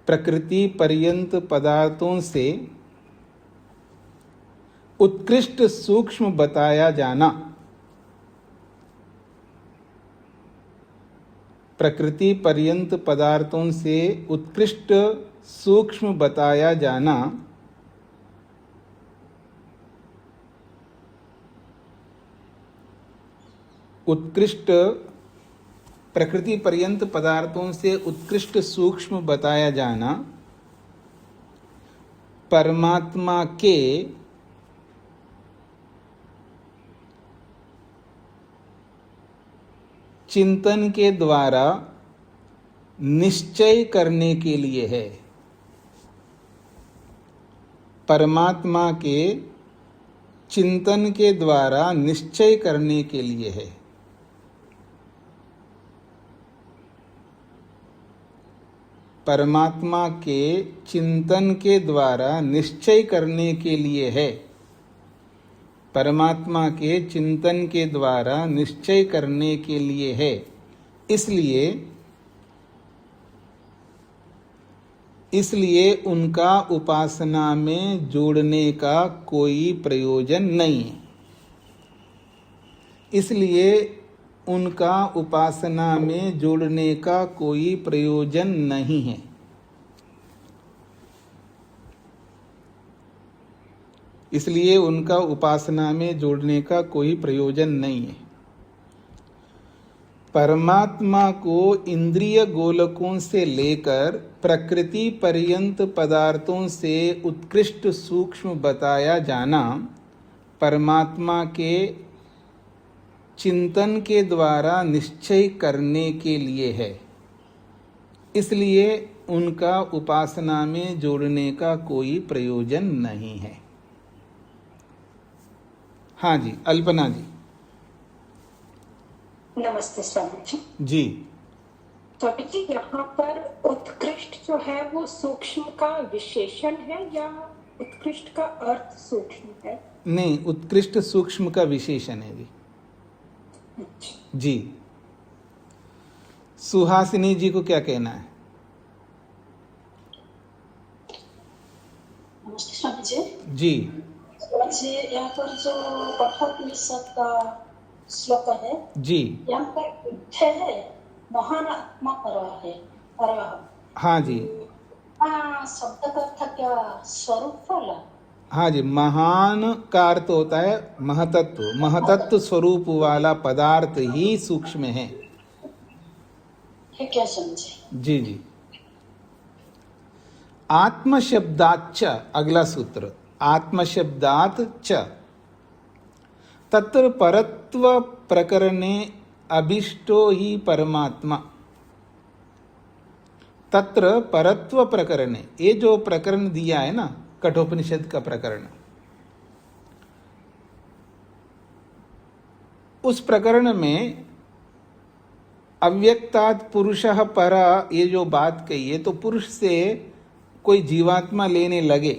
प्रकृति पर्यंत पदार्थों से उत्कृष्ट सूक्ष्म बताया जाना, प्रकृति पर्यंत पदार्थों से उत्कृष्ट सूक्ष्म बताया जाना उत्कृष्ट, प्रकृति पर्यंत पदार्थों से उत्कृष्ट सूक्ष्म बताया जाना परमात्मा के चिंतन के द्वारा निश्चय करने के लिए है। परमात्मा के चिंतन के द्वारा निश्चय करने के लिए है। परमात्मा के चिंतन के द्वारा निश्चय करने के लिए है। परमात्मा के चिंतन के द्वारा निश्चय करने के लिए है। इसलिए उनका उपासना में जोड़ने का कोई प्रयोजन नहीं है। इसलिए उनका उपासना में जोड़ने का कोई प्रयोजन नहीं है। इसलिए उनका उपासना में जोड़ने का कोई प्रयोजन नहीं है। परमात्मा को इंद्रिय गोलकों से लेकर प्रकृति पर्यंत पदार्थों से उत्कृष्ट सूक्ष्म बताया जाना परमात्मा के चिंतन के द्वारा निश्चय करने के लिए है, इसलिए उनका उपासना में जोड़ने का कोई प्रयोजन नहीं है। हाँ जी, अल्पना जी। नमस्ते स्वामी जी। जी, स्वामी जी, यहाँ पर उत्कृष्ट जो है वो सूक्ष्म का विशेषण है या उत्कृष्ट का अर्थ सूक्ष्म है? नहीं, उत्कृष्ट सूक्ष्म का विशेषण है जी। अच्छा। जी, सुहासिनी जी को क्या कहना है? नमस्ते स्वामी जी। जी, स्वामी जी, यहाँ पर जो कठोपनिषद का श्लोक है, जी, यहाँ पर बुद्धे है, महान आत्मा पर है, हाँ जी, शब्द का अर्थ क्या स्वरूप वाला? हाँ जी, महान का अर्थ होता है महतत्व, महतत्व स्वरूप वाला पदार्थ ही सूक्ष्म है। ठीक है स्वामी जी। जी जी। आत्म शब्दाच्च, अगला सूत्र, आत्म शब्दात् च तत्र परत्व प्रकरणे अभिष्टो ही परमात्मा। तत्र परत्व प्रकरणे, ये जो प्रकरण दिया है ना, कठोपनिषद का प्रकरण, उस प्रकरण में अव्यक्तात् पुरुषः परा ये जो बात कही है, तो पुरुष से कोई जीवात्मा लेने लगे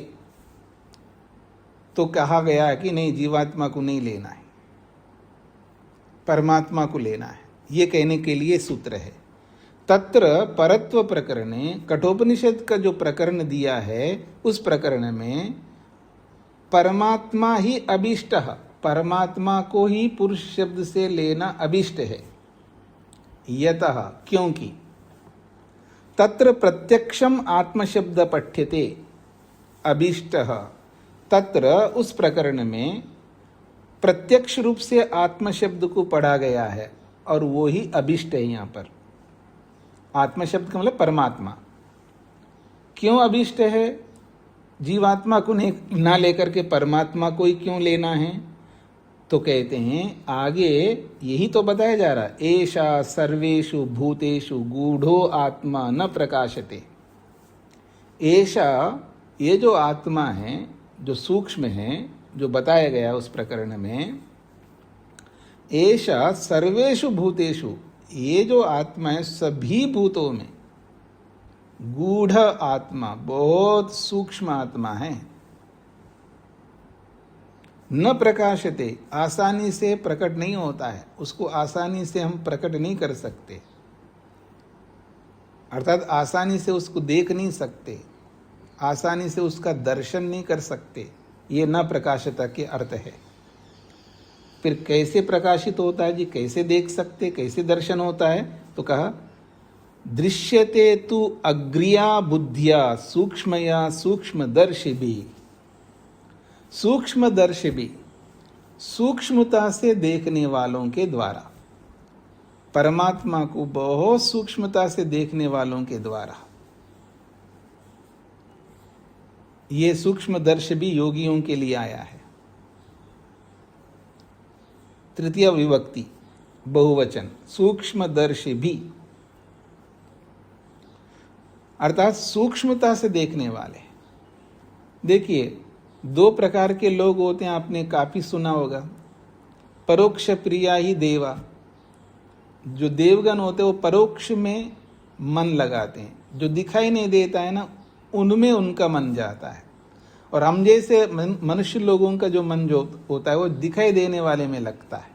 तो कहा गया है कि नहीं, जीवात्मा को नहीं लेना है, परमात्मा को लेना है। ये कहने के लिए सूत्र है। तत्र परत्व प्रकरणे, कठोपनिषद का जो प्रकरण दिया है उस प्रकरण में परमात्मा ही अभिष्ट, परमात्मा को ही पुरुष शब्द से लेना अभिष्ट है। यतः, क्योंकि तत्र प्रत्यक्षम आत्मशब्द पठ्यते अभिष्टः, तत्र उस प्रकरण में प्रत्यक्ष रूप से आत्म शब्द को पढ़ा गया है और वो ही अभिष्ट है। यहाँ पर आत्म शब्द का मतलब परमात्मा। क्यों अभिष्ट है? जीवात्मा को ना लेकर के परमात्मा को ही क्यों लेना है? तो कहते हैं आगे यही तो बताया जा रहा है, एषा सर्वेषु भूतेषु गूढ़ो आत्मा न प्रकाशते। एषा, ये जो आत्मा है, जो सूक्ष्म है, जो बताया गया उस प्रकरण में, एषा सर्वेषु भूतेषु, ये जो आत्मा है सभी भूतों में, गूढ़ आत्मा, बहुत सूक्ष्म आत्मा है, न प्रकाशते, आसानी से प्रकट नहीं होता है, उसको आसानी से हम प्रकट नहीं कर सकते, अर्थात आसानी से उसको देख नहीं सकते, आसानी से उसका दर्शन नहीं कर सकते। ये न प्रकाशता के अर्थ है। फिर कैसे प्रकाशित होता है जी, कैसे देख सकते, कैसे दर्शन होता है? तो कहा दृश्यते तु अग्रिया बुद्धिया सूक्ष्मया सूक्ष्मदर्शिभिः। सूक्ष्मदर्शिभिः, सूक्ष्मता से देखने वालों के द्वारा, परमात्मा को बहुत सूक्ष्मता से देखने वालों के द्वारा। ये सूक्ष्मदर्शी भी योगियों के लिए आया है। तृतीय विभक्ति बहुवचन, सूक्ष्मदर्शी भी, अर्थात सूक्ष्मता से देखने वाले। देखिए, दो प्रकार के लोग होते हैं, आपने काफी सुना होगा। परोक्ष प्रिया ही देवा, जो देवगण होते हैं वो परोक्ष में मन लगाते हैं, जो दिखाई नहीं देता है ना, उनमें उनका मन जाता है। और हम जैसे मनुष्य लोगों का जो मन जो होता है वो दिखाई देने वाले में लगता है।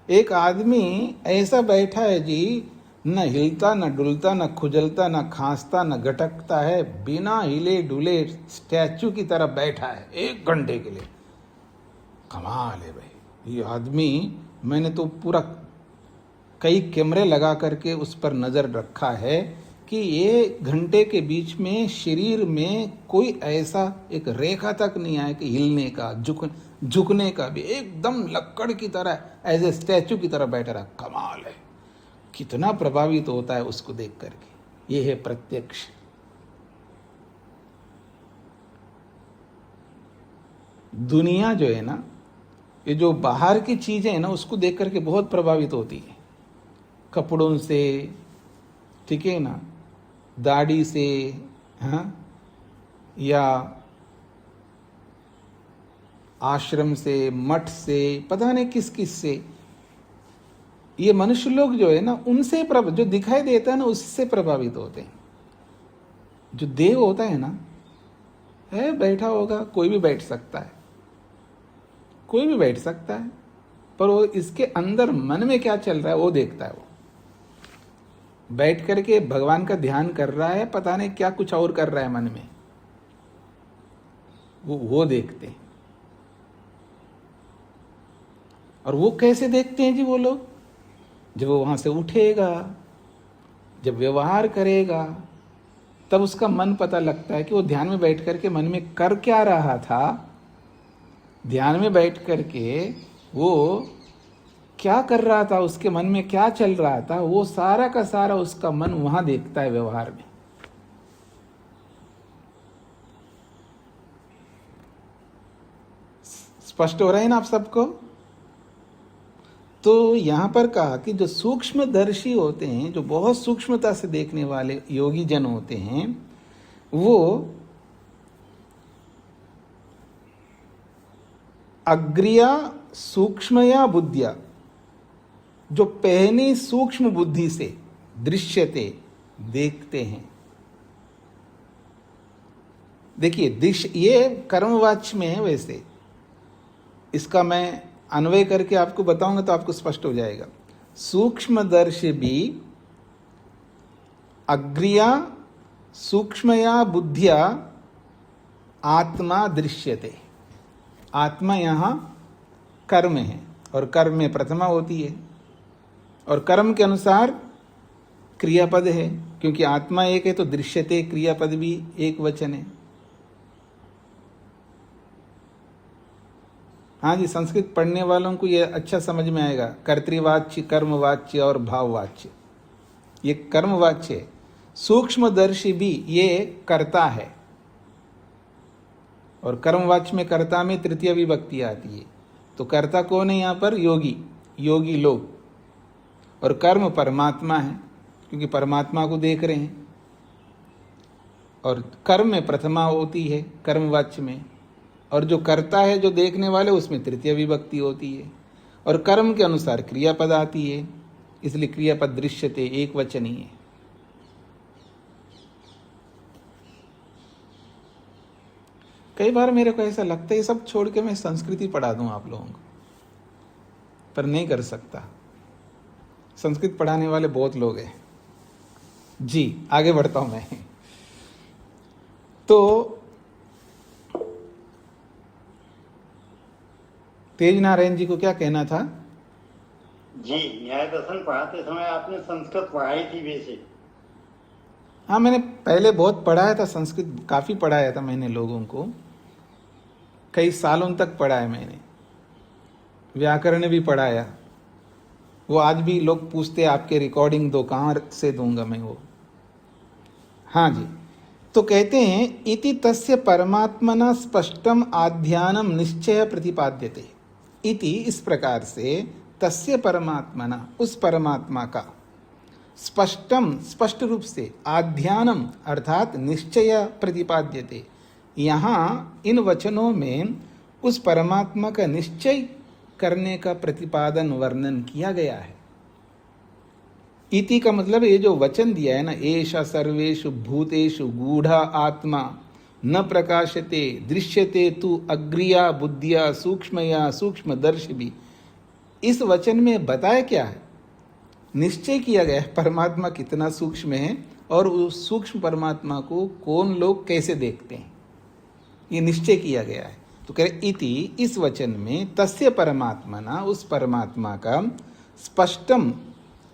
एक आदमी ऐसा बैठा है जी, न हिलता, न डुलता, न खुजलता, न खांसता, न गटकता है, बिना हिले डुले स्टैचू की तरह बैठा है 1 घंटे के लिए। कमाल है भाई ये आदमी। मैंने तो पूरा कई कैमरे लगा करके उस पर नजर रखा है कि ये घंटे के बीच में शरीर में कोई ऐसा एक रेखा तक नहीं आया कि हिलने का, झुकने का भी, एकदम लक्कड़ की तरह एज ए स्टैचू की तरह बैठा रहा। कमाल है, कितना प्रभावित होता है उसको देख करके। ये है प्रत्यक्ष। दुनिया जो है ना, ये जो बाहर की चीजें है ना, उसको देख करके बहुत प्रभावित होती है। कपड़ों से, ठीक है ना, दाढ़ी से, हाँ, या आश्रम से, मठ से, पता नहीं किस किस से। ये मनुष्य लोग जो है ना, उनसे जो दिखाई देता है ना, उससे प्रभावित होते हैं। जो देव होता है ना, है बैठा होगा, कोई भी बैठ सकता है, कोई भी बैठ सकता है, पर वो इसके अंदर मन में क्या चल रहा है वो देखता है। वो बैठ करके भगवान का ध्यान कर रहा है, पता नहीं क्या कुछ और कर रहा है मन में, वो देखते हैं। और वो कैसे देखते हैं जी वो लोग? जब वो वहां से उठेगा, जब व्यवहार करेगा, तब उसका मन पता लगता है कि वो ध्यान में बैठ करके मन में कर क्या रहा था। ध्यान में बैठ करके वो क्या कर रहा था, उसके मन में क्या चल रहा था, वो सारा का सारा उसका मन वहां देखता है व्यवहार में। स्पष्ट हो रहा है ना आप सबको? तो यहां पर कहा कि जो सूक्ष्मदर्शी होते हैं, जो बहुत सूक्ष्मता से देखने वाले योगी जन होते हैं, वो अग्रिया सूक्ष्मया बुद्धिया, जो पहली सूक्ष्म बुद्धि से दृश्यते, देखते हैं। देखिए दृश्य ये कर्मवाच्य में है, वैसे इसका मैं अन्वय करके आपको बताऊंगा तो आपको स्पष्ट हो जाएगा। सूक्ष्मदर्शी भी अग्रिया सूक्ष्मया बुद्धिया आत्मा दृश्यते। आत्मा यहाँ कर्म है, और कर्म में प्रथमा होती है, और कर्म के अनुसार क्रियापद है, क्योंकि आत्मा एक है तो दृश्यते क्रियापद भी एक वचन है। हाँ जी, संस्कृत पढ़ने वालों को ये अच्छा समझ में आएगा। कर्तृवाच्य, कर्मवाच्य और भाववाच्य, ये कर्मवाच्य है। सूक्ष्मदर्शी भी ये कर्ता है, और कर्मवाच्य में कर्ता में तृतीय विभक्ति आती है। तो कर्ता कौन है यहाँ पर? योगी, योगी लोग। और कर्म परमात्मा है, क्योंकि परमात्मा को देख रहे हैं। और कर्म में प्रथमा होती है कर्मवाच्य में, और जो कर्ता है, जो देखने वाले, उसमें तृतीय विभक्ति होती है। और कर्म के अनुसार क्रियापद आती है, इसलिए क्रियापद दृश्यते एक वचन ही है। कई बार मेरे को ऐसा लगता है ये सब छोड़ के मैं संस्कृति पढ़ा दूं आप लोगों को, पर नहीं कर सकता। संस्कृत पढ़ाने वाले बहुत लोग हैं जी। आगे बढ़ता हूं मैं। तो तेज नारायण जी को क्या कहना था? जी, न्याय दर्शन पढ़ाते समय आपने संस्कृत पढ़ाई थी वैसे? हाँ, मैंने पहले बहुत पढ़ाया था संस्कृत, काफी पढ़ाया था मैंने लोगों को, कई सालों तक पढ़ाया मैंने। व्याकरण भी पढ़ाया, वो आज भी लोग पूछते आपके रिकॉर्डिंग दो, कहाँ से दूंगा मैं वो। हाँ जी, तो कहते हैं इति तस्य परमात्मना स्पष्टम आध्यानम निश्चय प्रतिपाद्यते। इति इस प्रकार से, तस्य परमात्मना, उस परमात्मा का, स्पष्टम स्पष्ट रूप से, आध्यानम अर्थात निश्चय प्रतिपाद्यते। यहाँ इन वचनों में उस परमात्मा का निश्चय करने का प्रतिपादन, वर्णन किया गया है। इति का मतलब ये जो वचन दिया है ना, एषा सर्वेषु भूतेषु गूढ़ा आत्मा न प्रकाशते दृश्यते तु अग्रिया बुद्धिया सूक्ष्मया सूक्ष्मदर्शिभी, इस वचन में बताया क्या है? निश्चय किया गया है परमात्मा कितना सूक्ष्म है, और उस सूक्ष्म परमात्मा को कौन लोग कैसे देखते हैं, ये निश्चय किया गया है। तो कह रहे इति, इस वचन में, तस्य परमात्मा ना, उस परमात्मा का, स्पष्टम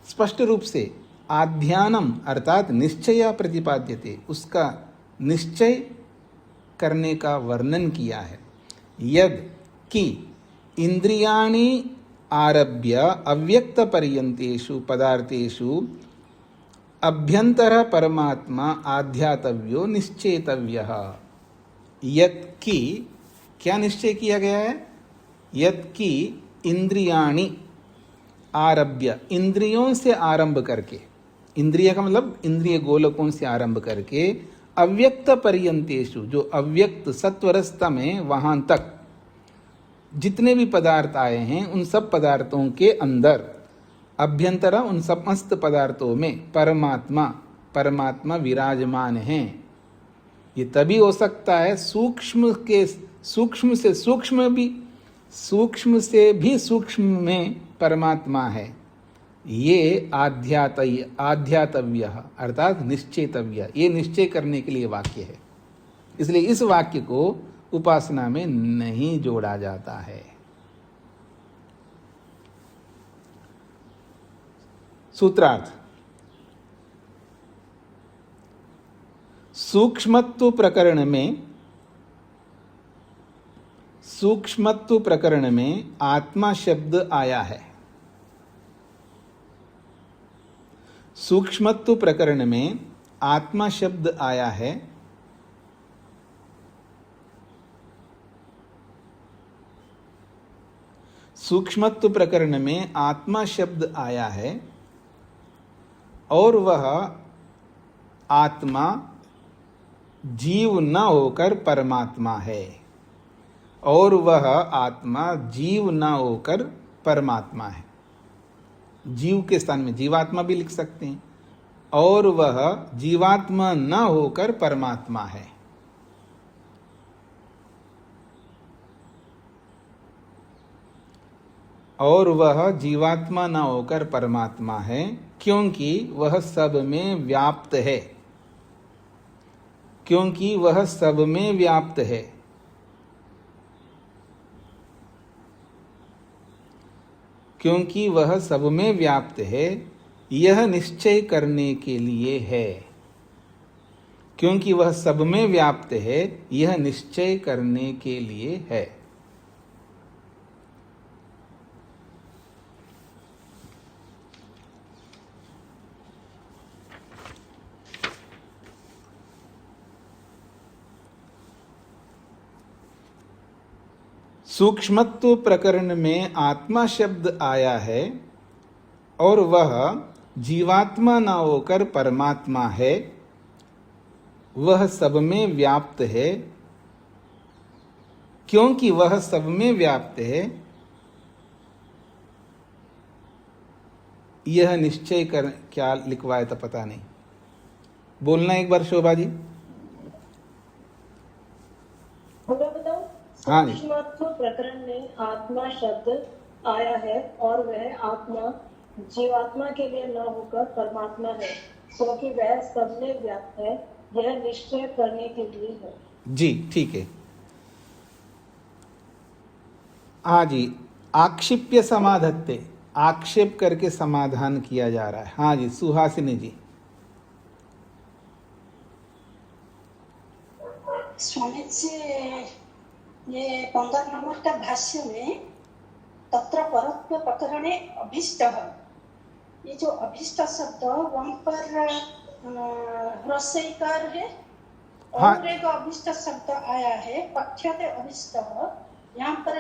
स्पष्ट रूप से, आध्यानम अर्थात निश्चय प्रतिपाद्यते, उसका निश्चय करने का वर्णन किया है। यद कि इंद्रियाणि आरभ्य अव्यक्त पर्यंतेषु पदार्थेषु अभ्यंतर परमात्मा आध्यातव्यो निश्चेतव्यः। यद कि क्या निश्चय किया गया है? यद कि इंद्रियाणि आरभ्य, इंद्रियों से आरंभ करके, इंद्रिय का मतलब इंद्रिय गोलकों से आरंभ करके, अव्यक्त पर्यंतेषु, जो अव्यक्त सत्वरस्ता में वहां तक जितने भी पदार्थ आए हैं उन सब पदार्थों के अंदर, अभ्यंतर उन समस्त पदार्थों में परमात्मा विराजमान हैं। ये तभी हो सकता है सूक्ष्म से सूक्ष्म भी, सूक्ष्म से भी सूक्ष्म में परमात्मा है। ये आध्यातव्य अर्थात निश्चेतव्य, ये निश्चय करने के लिए वाक्य है। इसलिए इस वाक्य को उपासना में नहीं जोड़ा जाता है। सूत्रार्थ। सूक्ष्मत्व प्रकरण में आत्मा शब्द आया है। सूक्ष्मत्व प्रकरण में आत्मा शब्द आया है। सूक्ष्मत्व प्रकरण में आत्मा शब्द आया है और वह आत्मा जीव न होकर परमात्मा है, और वह आत्मा जीव न होकर परमात्मा है। जीव के स्थान में जीवात्मा भी लिख सकते हैं, और वह जीवात्मा न होकर परमात्मा है। और वह जीवात्मा न होकर परमात्मा है क्योंकि वह सब में व्याप्त है। क्योंकि वह सब में व्याप्त है। क्योंकि वह सब में व्याप्त है, यह निश्चय करने के लिए है। क्योंकि वह सब में व्याप्त है, यह निश्चय करने के लिए है। सूक्ष्मत्व प्रकरण में आत्मा शब्द आया है और वह जीवात्मा न होकर परमात्मा है। वह सब में व्याप्त है। क्योंकि वह सब में व्याप्त है, यह निश्चय कर, क्या लिखवाया था पता नहीं, बोलना एक बार शोभा जी। हाँ जी। सूक्ष्मत्व प्रकरण में आत्मा शब्द आया है और वह आत्मा जीवात्मा के लिए न होकर परमात्मा है, क्योंकि वह सब में व्याप्त है, यह निश्चय करने के लिए है। जी ठीक है। हाँ जी, आक्षिप्य समाधत्ते, आक्षेप करके समाधान किया जा रहा है। हाँ जी, सुहासिनी जी। स्वामी जी, ये 15 नंबर का भाष्य में तत्र परत्व प्रकरणे अभीष्ट, ये जो अभीष्ट शब्द वहां पर ह्रस्वईकार है और हाँ। एक अभीष्ट शब्द आया है पठ्यते अभीष्ट, यहाँ पर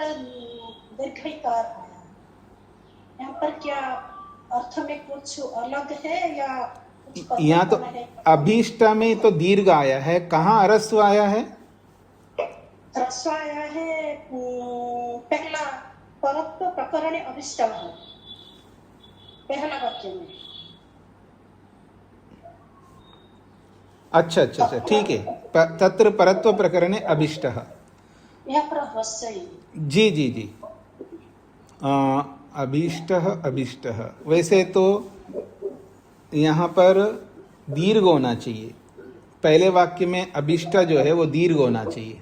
दीर्घईकार आया। यहाँ पर क्या अर्थ में कुछ अलग है या यहाँ तो अभीष्ट में तो दीर्घ आया है, कहाँ अरस्व आया है? ह्रस्व आया है पहला परत्व प्रकरणे अभीष्ट है, पहला वाक्य में। अच्छा अच्छा अच्छा, ठीक है। तत्र परत्व प्रकरणे अभीष्टः, यहाँ पर ह्रस्व। जी जी जी। अभीष्टः अभीष्टः, वैसे तो यहाँ पर दीर्घ होना चाहिए। पहले वाक्य में अभीष्ट जो है वो दीर्घ होना चाहिए,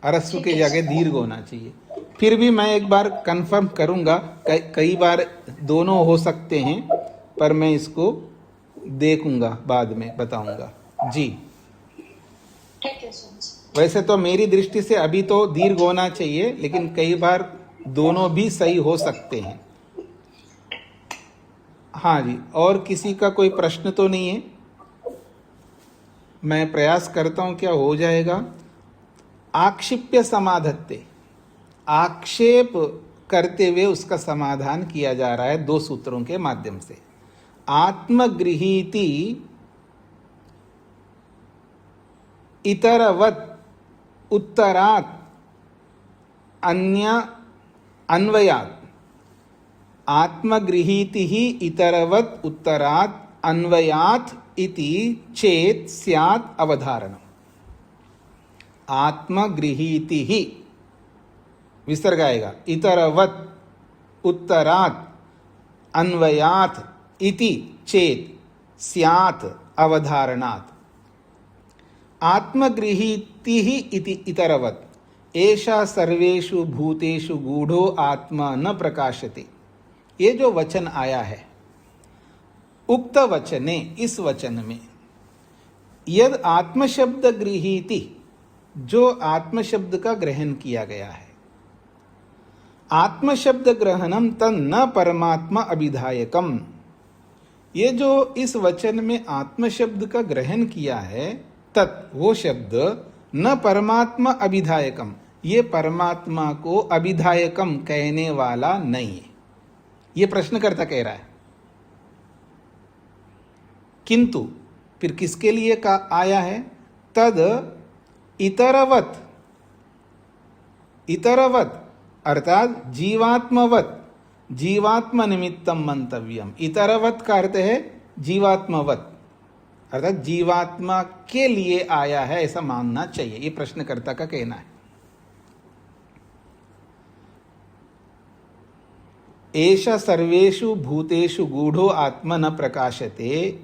अरस्व के जगह दीर्घ होना चाहिए। फिर भी मैं एक बार कंफर्म करूंगा, कई बार दोनों हो सकते हैं, पर मैं इसको देखूंगा, बाद में बताऊंगा जी। ठीक है स्वामी जी। वैसे तो मेरी दृष्टि से अभी तो दीर्घ होना चाहिए, लेकिन कई बार दोनों भी सही हो सकते हैं। हाँ जी, और किसी का कोई प्रश्न तो नहीं है? मैं प्रयास करता हूं क्या हो जाएगा। आक्षिप्य समाधत्ते, आक्षेप करते हुए उसका समाधान किया जा रहा है 2 सूत्रों के माध्यम से। आत्मगृहीति इतरवत उत्तरात् अन्य अन्वयात्, आत्मगृहीति ही इतरवत उत्तरात् अन्वयात् इति चेत स्यात् अवधारणम्। आत्मगृहीति ही विसर्ग आएगा, इतरवत उत्तरात् अन्वयात् इति चेत स्यात् अवधारणात्। आत्मगृहीति ही इति इतरवत एषा सर्वेषु भूतेषु गूढ़ो आत्मा न प्रकाशते। ये जो वचन आया है, उक्त वचने, इस वचन में यद आत्मशब्द गृहीति, जो आत्मशब्द का ग्रहण किया गया है, आत्मशब्द ग्रहणम तन्न परमात्मा अभिधायकम, ये जो इस वचन में आत्मशब्द का ग्रहण किया है, तत् वो शब्द न परमात्मा अभिधायकम, ये परमात्मा को अभिधायकम कहने वाला नहीं है। ये प्रश्नकर्ता कह रहा है। किंतु फिर किसके लिए का आया है? तद इतरवत, इतरवत अर्थात जीवात्मवत, जीवात्म निमित्तम मंतव्यम। इतरवत का अर्थ है जीवात्मवत, अर्थात जीवात्मा के लिए आया है ऐसा मानना चाहिए, ये प्रश्नकर्ता का कहना है। एषा सर्वेषु भूतेषु गूढ़ो आत्मा न प्रकाशते,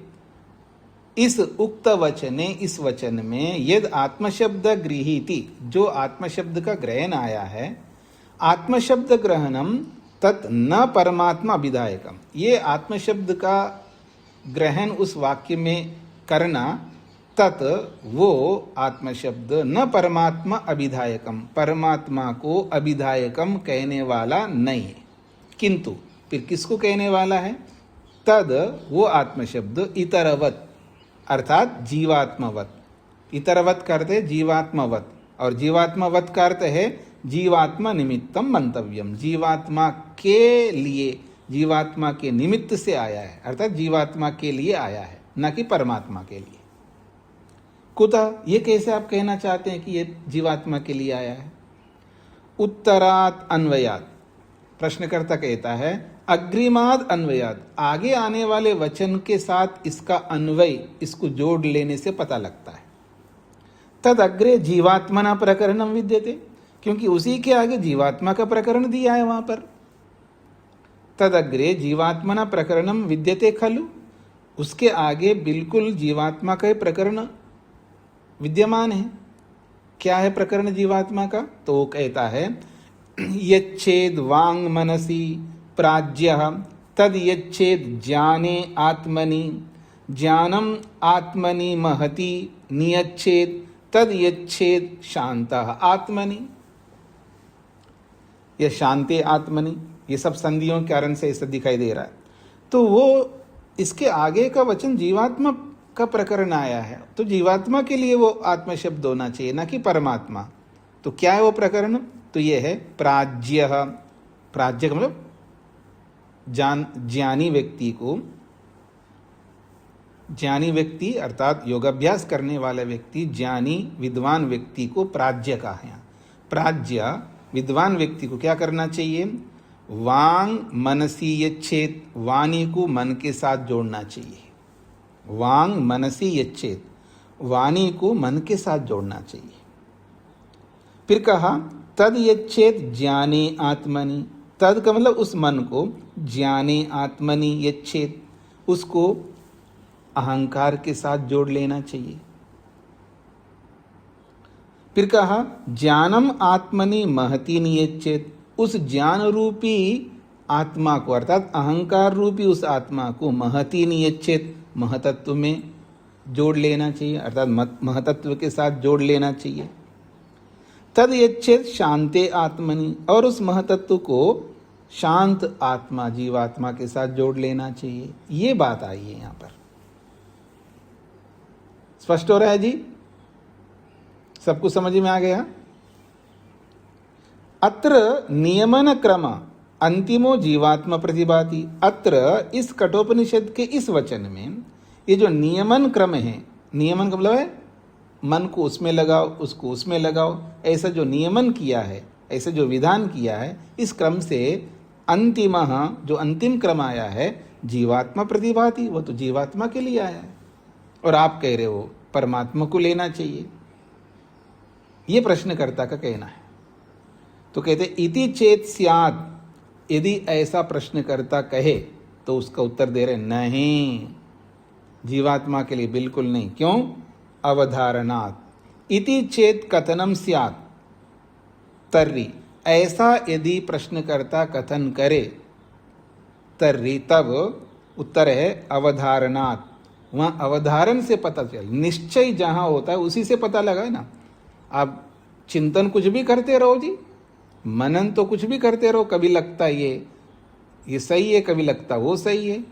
इस उक्त वचने, इस वचन में यद आत्मशब्द गृहीति, जो आत्मशब्द का ग्रहण आया है, आत्मशब्द ग्रहणम तत् न परमात्मा अभिधायकम, ये आत्मशब्द का ग्रहण उस वाक्य में करना, तत् वो आत्मशब्द न परमात्मा अभिधायकम, परमात्मा को अभिधायकम कहने वाला नहीं है। किंतु फिर किसको कहने वाला है? तद वो आत्मशब्द इतरवत अर्थात जीवात्मवत, इतरवत करते जीवात्मवत, और जीवात्मवत का अर्थ है जीवात्मा निमित्तम मंतव्यम, जीवात्मा के लिए, जीवात्मा के निमित्त से आया है, अर्थात जीवात्मा के लिए आया है, न कि परमात्मा के लिए। कुतः, ये कैसे आप कहना चाहते हैं कि ये जीवात्मा के लिए आया है? उत्तरात् अन्वयात्, प्रश्नकर्ता कहता है अग्रिमाद अन्वयाद, आगे आने वाले वचन के साथ इसका अन्वय, इसको जोड़ लेने से पता लगता है। तद अग्रे जीवात्मना प्रकरणम विद्यते, क्योंकि उसी के आगे जीवात्मा का प्रकरण दिया है वहां पर। तद अग्रे जीवात्मना प्रकरणम विद्यते खलु, उसके आगे बिल्कुल जीवात्मा का प्रकरण विद्यमान है। क्या है प्रकरण जीवात्मा का? तो वो कहता है यच्छेद वांग मनसी प्राज्यः तद यच्छेद ज्ञाने आत्मनि, ज्ञानम आत्मनि महति नियच्छेद तद यच्छेद शांतः आत्मनि। यह शांति आत्मनि, ये सब संधियों के कारण से ऐसा दिखाई दे रहा है। तो वो इसके आगे का वचन जीवात्मा का प्रकरण आया है, तो जीवात्मा के लिए वो आत्म शब्द होना चाहिए, ना कि परमात्मा। तो क्या है वो प्रकरण? तो ये है प्राज्य। प्राज्य का मतलब ज्ञानी व्यक्ति को, ज्ञानी व्यक्ति अर्थात योगाभ्यास करने वाला व्यक्ति, ज्ञानी विद्वान व्यक्ति को प्राज्य कहा है। प्राज्य विद्वान व्यक्ति को क्या करना चाहिए? वांग मनसी यच्छेद, वाणी को मन के साथ जोड़ना चाहिए। वांग मनसी यच्छेद, वाणी को मन के साथ जोड़ना चाहिए। फिर कहा तद यच्छेद ज्ञाने आत्मनि, तद का मतलब उस मन को, ज्ञाने आत्मनि यच्छेद, उसको अहंकार के साथ जोड़ लेना चाहिए। फिर कहा ज्ञानम आत्मनि महति नियच्छेद, उस ज्ञान रूपी आत्मा को अर्थात अहंकार रूपी उस आत्मा को महती नियच्छेद, महतत्व में जोड़ लेना चाहिए, अर्थात महतत्व के साथ जोड़ लेना चाहिए। तद यच्छेद शांते आत्मनि, और उस महतत्व को शांत आत्मा जीवात्मा के साथ जोड़ लेना चाहिए। ये बात आई है यहां पर। स्पष्ट हो रहा है जी? सब कुछ समझ में आ गया? अत्र नियमन क्रम अंतिमो जीवात्मा प्रतिभाति। अत्र इस कठोपनिषद के इस वचन में ये जो नियमन क्रम है, नियमन का मतलब है मन को उसमें लगाओ, उसको उसमें लगाओ, ऐसा जो नियमन किया है, ऐसा जो विधान किया है, इस क्रम से अंतिम, जो अंतिम क्रम आया है, जीवात्मा प्रतिभाति, वो तो जीवात्मा के लिए आया है, और आप कह रहे हो परमात्मा को लेना चाहिए। ये प्रश्नकर्ता का कहना है। तो कहते इति चेत स्यात्, यदि ऐसा प्रश्नकर्ता कहे तो उसका उत्तर दे रहे नहीं, जीवात्मा के लिए बिल्कुल नहीं। क्यों? अवधारणात्। इति चेत कथनम स्यात् तर्हि, ऐसा यदि प्रश्नकर्ता कथन करे तर्हि, तब उत्तर है अवधारणात्। वहां अवधारण से पता चल, निश्चय जहां होता है उसी से पता लगा है ना। आप चिंतन कुछ भी करते रहो जी, मनन तो कुछ भी करते रहो, कभी लगता ये सही है, कभी लगता वो सही है।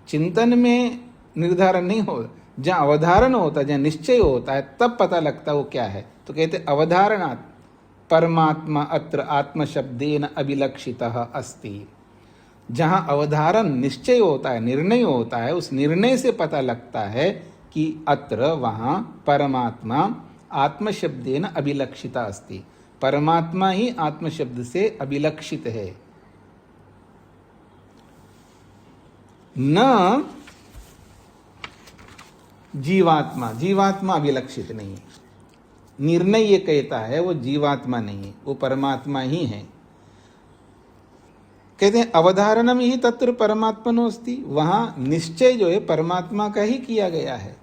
चिंतन में निर्धारण नहीं हो, जहाँ अवधारण होता है, जहाँ निश्चय होता है, तब पता लगता वो क्या है। तो कहते अवधारणात् परमात्मा अत्र आत्मशब्देन अभिलक्षितः अस्ति। जहाँ अवधारण निश्चय होता है, निर्णय होता है, उस निर्णय से पता लगता है कि अत्र वहाँ परमात्मा आत्मशब्देन अभिलक्षिता अस्ति। परमात्मा ही आत्मशब्द से अभिलक्षित है। न जीवात्मा, जीवात्मा अभिलक्षित नहीं है। निर्णय ये कहता है वो जीवात्मा नहीं है, वो परमात्मा ही है। कहते हैं अवधारणम ही तत्र परमात्मनोस्ति, वहां निश्चय जो है परमात्मा का ही किया गया है।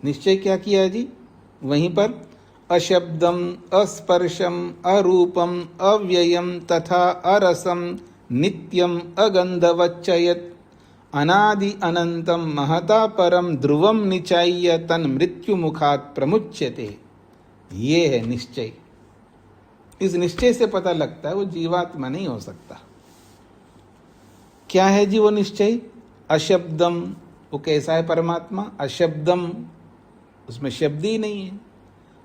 निश्चय क्या किया है जी? वहीं पर अशब्दम अस्पर्शम अरूपम अव्ययम तथा अरसम नित्यम अगंधवच्चयत अनादि अनंतम महता परम ध्रुवम निचाय्य तन मृत्यु मुखात प्रमुच्यते। ये है निश्चय। इस निश्चय से पता लगता है वो जीवात्मा नहीं हो सकता। क्या है जी वो निश्चय? अशब्दम, वो कैसा है परमात्मा? अशब्दम, उसमें शब्द ही नहीं है।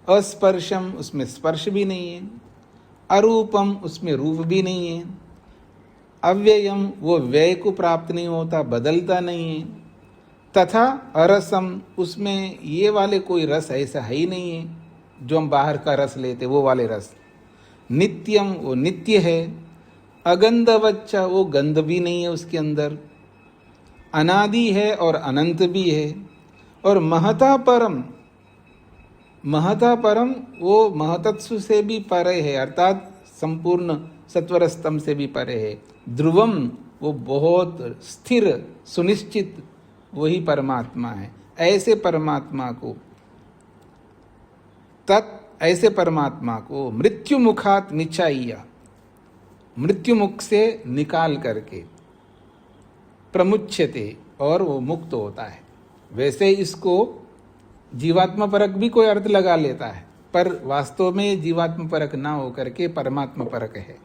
अस्पर्शम, उसमें स्पर्श भी नहीं है। अरूपम, उसमें रूप भी नहीं है। अव्ययम, वो व्यय को प्राप्त नहीं होता, बदलता नहीं है। तथा अरसम, उसमें ये वाले कोई रस ऐसा है ही नहीं है जो हम बाहर का रस लेते, वो वाले रस। नित्यम, वो नित्य है। अगंधवच्चा, वो गंध भी नहीं है उसके अंदर। अनादि है और अनंत भी है। और महता परम, महता परम, वो महतत्व से भी परे है, अर्थात संपूर्ण सत्वर स्तंभ से भी परे है। ध्रुवम, वो बहुत स्थिर सुनिश्चित, वही परमात्मा है। ऐसे परमात्मा को ऐसे परमात्मा को मृत्यु मुखात निचाइया, मृत्यु मुख से निकाल करके, प्रमुच्यते, और वो मुक्त होता है। वैसे इसको जीवात्मा परक भी कोई अर्थ लगा लेता है, पर वास्तव में जीवात्मा परक ना होकर के परमात्मा परक है।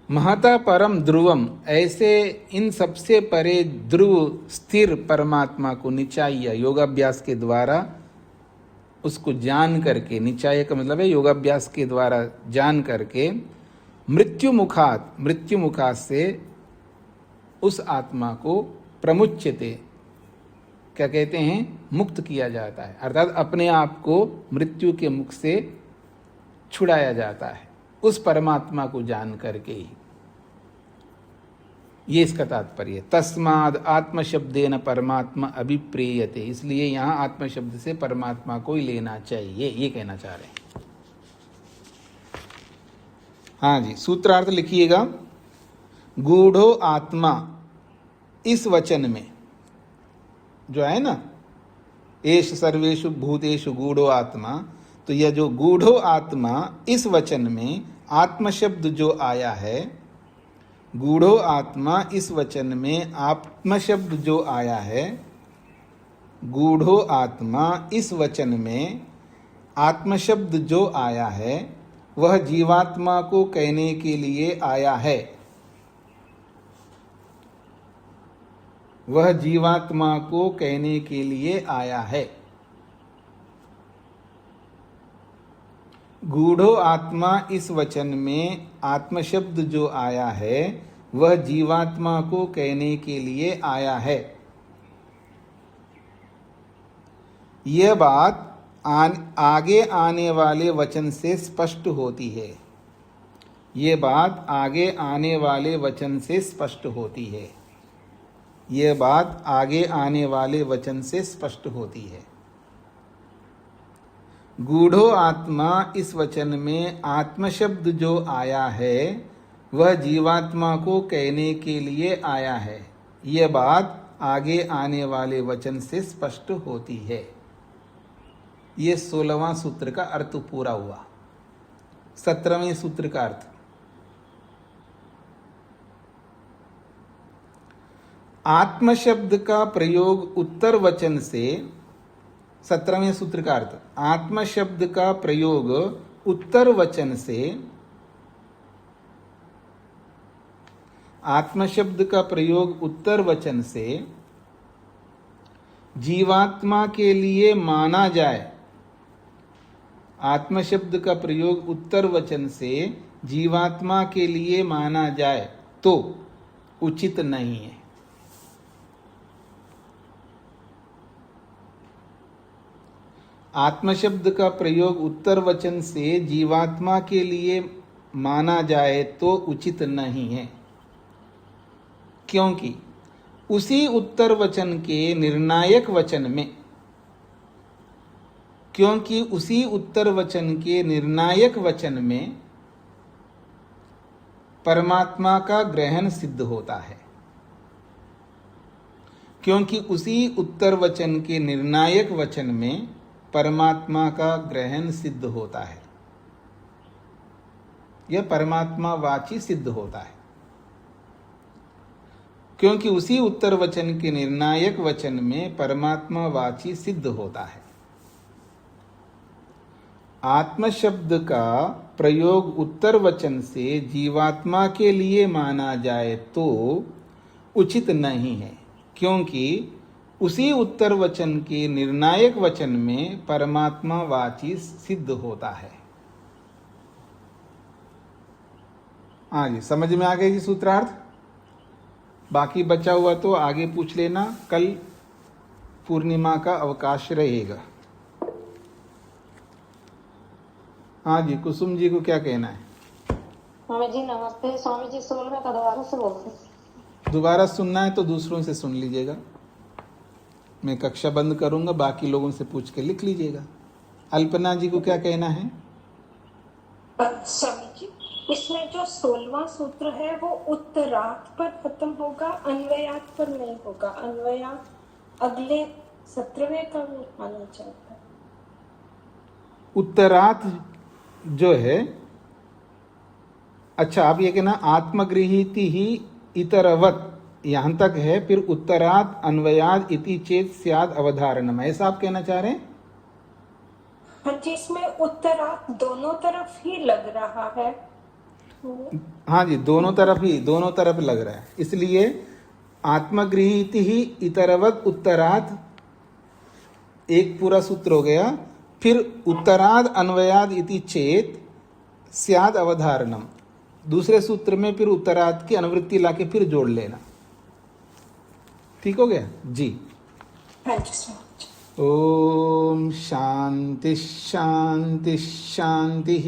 महता परम ध्रुवम, ऐसे इन सबसे परे ध्रुव स्थिर परमात्मा को निचाइया, योगाभ्यास के द्वारा उसको जान करके, निचाय का मतलब है योगाभ्यास के द्वारा जान करके, मृत्यु मुखात से उस आत्मा को प्रमुच्यते, क्या कहते हैं, मुक्त किया जाता है। अर्थात अपने आप को मृत्यु के मुख से छुड़ाया जाता है उस परमात्मा को जान करके ही। ये इसका तात्पर्य। तस्माद आत्मशब्देन परमात्मा अभिप्रेयते, इसलिए यहाँ आत्मशब्द से परमात्मा को ही लेना चाहिए, ये कहना चाह रहे हैं। हाँ जी, सूत्रार्थ लिखिएगा। गूढ़ो आत्मा, इस वचन में जो है ना, एष सर्वेषु भूतेषु गूढ़ो आत्मा, तो यह जो गूढ़ो आत्मा इस वचन में आत्म शब्द जो आया है, गूढ़ो आत्मा इस वचन में आत्म शब्द जो आया है, गूढ़ो आत्मा इस वचन में आत्म शब्द जो आया है वह जीवात्मा को कहने के लिए आया है। वह जीवात्मा को कहने के लिए आया है। गूढ़ो आत्मा इस वचन में आत्म शब्द जो आया है वह जीवात्मा को कहने के लिए आया है। यह बात आगे आने वाले वचन से स्पष्ट होती है। यह बात आगे आने वाले वचन से स्पष्ट होती है। यह बात आगे आने वाले वचन से स्पष्ट होती है। गूढ़ो आत्मा इस वचन में आत्म शब्द जो आया है वह जीवात्मा को कहने के लिए आया है। यह बात आगे आने वाले वचन से स्पष्ट होती है। ये 16वां सूत्र का अर्थ पूरा हुआ। 17वें सूत्र का अर्थ, आत्म शब्द का प्रयोग उत्तर वचन से, 17वें सूत्र का अर्थ, आत्म शब्द का प्रयोग उत्तर वचन से, आत्म शब्द का प्रयोग उत्तर वचन से जीवात्मा के लिए माना जाए। आत्म शब्द का प्रयोग उत्तर वचन से जीवात्मा के लिए माना जाए तो उचित नहीं है। आत्म शब्द का प्रयोग उत्तर वचन से जीवात्मा के लिए माना जाए तो उचित नहीं है, क्योंकि उसी उत्तर वचन के निर्णायक वचन में, क्योंकि उसी उत्तर वचन के निर्णायक वचन में परमात्मा का ग्रहण सिद्ध होता है। क्योंकि उसी उत्तर वचन के निर्णायक वचन में परमात्मा का ग्रहण सिद्ध होता है। यह परमात्मा वाची सिद्ध होता है, क्योंकि उसी उत्तर वचन के निर्णायक वचन में परमात्मा वाची सिद्ध होता है। आत्म शब्द का प्रयोग उत्तर वचन से जीवात्मा के लिए माना जाए तो उचित नहीं है, क्योंकि उसी उत्तर वचन के निर्णायक वचन में परमात्मा वाची सिद्ध होता है। हाँ जी, समझ में आ गई जी सूत्रार्थ। बाकी बचा हुआ तो आगे पूछ लेना, कल पूर्णिमा का अवकाश रहेगा। हाँ जी, कुसुम जी को क्या कहना है? स्वामी जी नमस्ते। स्वामी जी 16 का दोबारा से बोलते। दोबारा सुनना है तो दूसरों से सुन लीजिएगा। मैं कक्षा बंद करूंगा, बाकी लोगों से पूछ के लिख लीजिएगा। अल्पना जी को क्या कहना है? स्वामी जी, इसमें जो 16वां सूत्र है वो उत्तरार्थ पर खत्म होगा, अन्वयार्थ पर नहीं होगा। अन्वयार्थ अगले 17वें का आना चाहता है। उत्तरार्थ जो है, अच्छा आप ये कहना आत्मगृहीति ही इतरवत, यहां तक है, फिर उत्तरात् अन्वयाद इति चेत स्याद अवधारणम, ऐसा आप कहना चाह रहे हैं? हाँ जी, इसमें उत्तरात् दोनों तरफ ही लग रहा है। हाँ जी, दोनों तरफ लग रहा है, इसलिए आत्मगृहीति ही इतरवत उत्तरात् एक पूरा सूत्र हो गया। फिर उत्तराद अन्वयाद इति चेत स्याद अवधारणम, दूसरे सूत्र में फिर उत्तराद की अनुवृत्ति लाके फिर जोड़ लेना। ठीक हो गया जी? ओम शांति शांति शांति।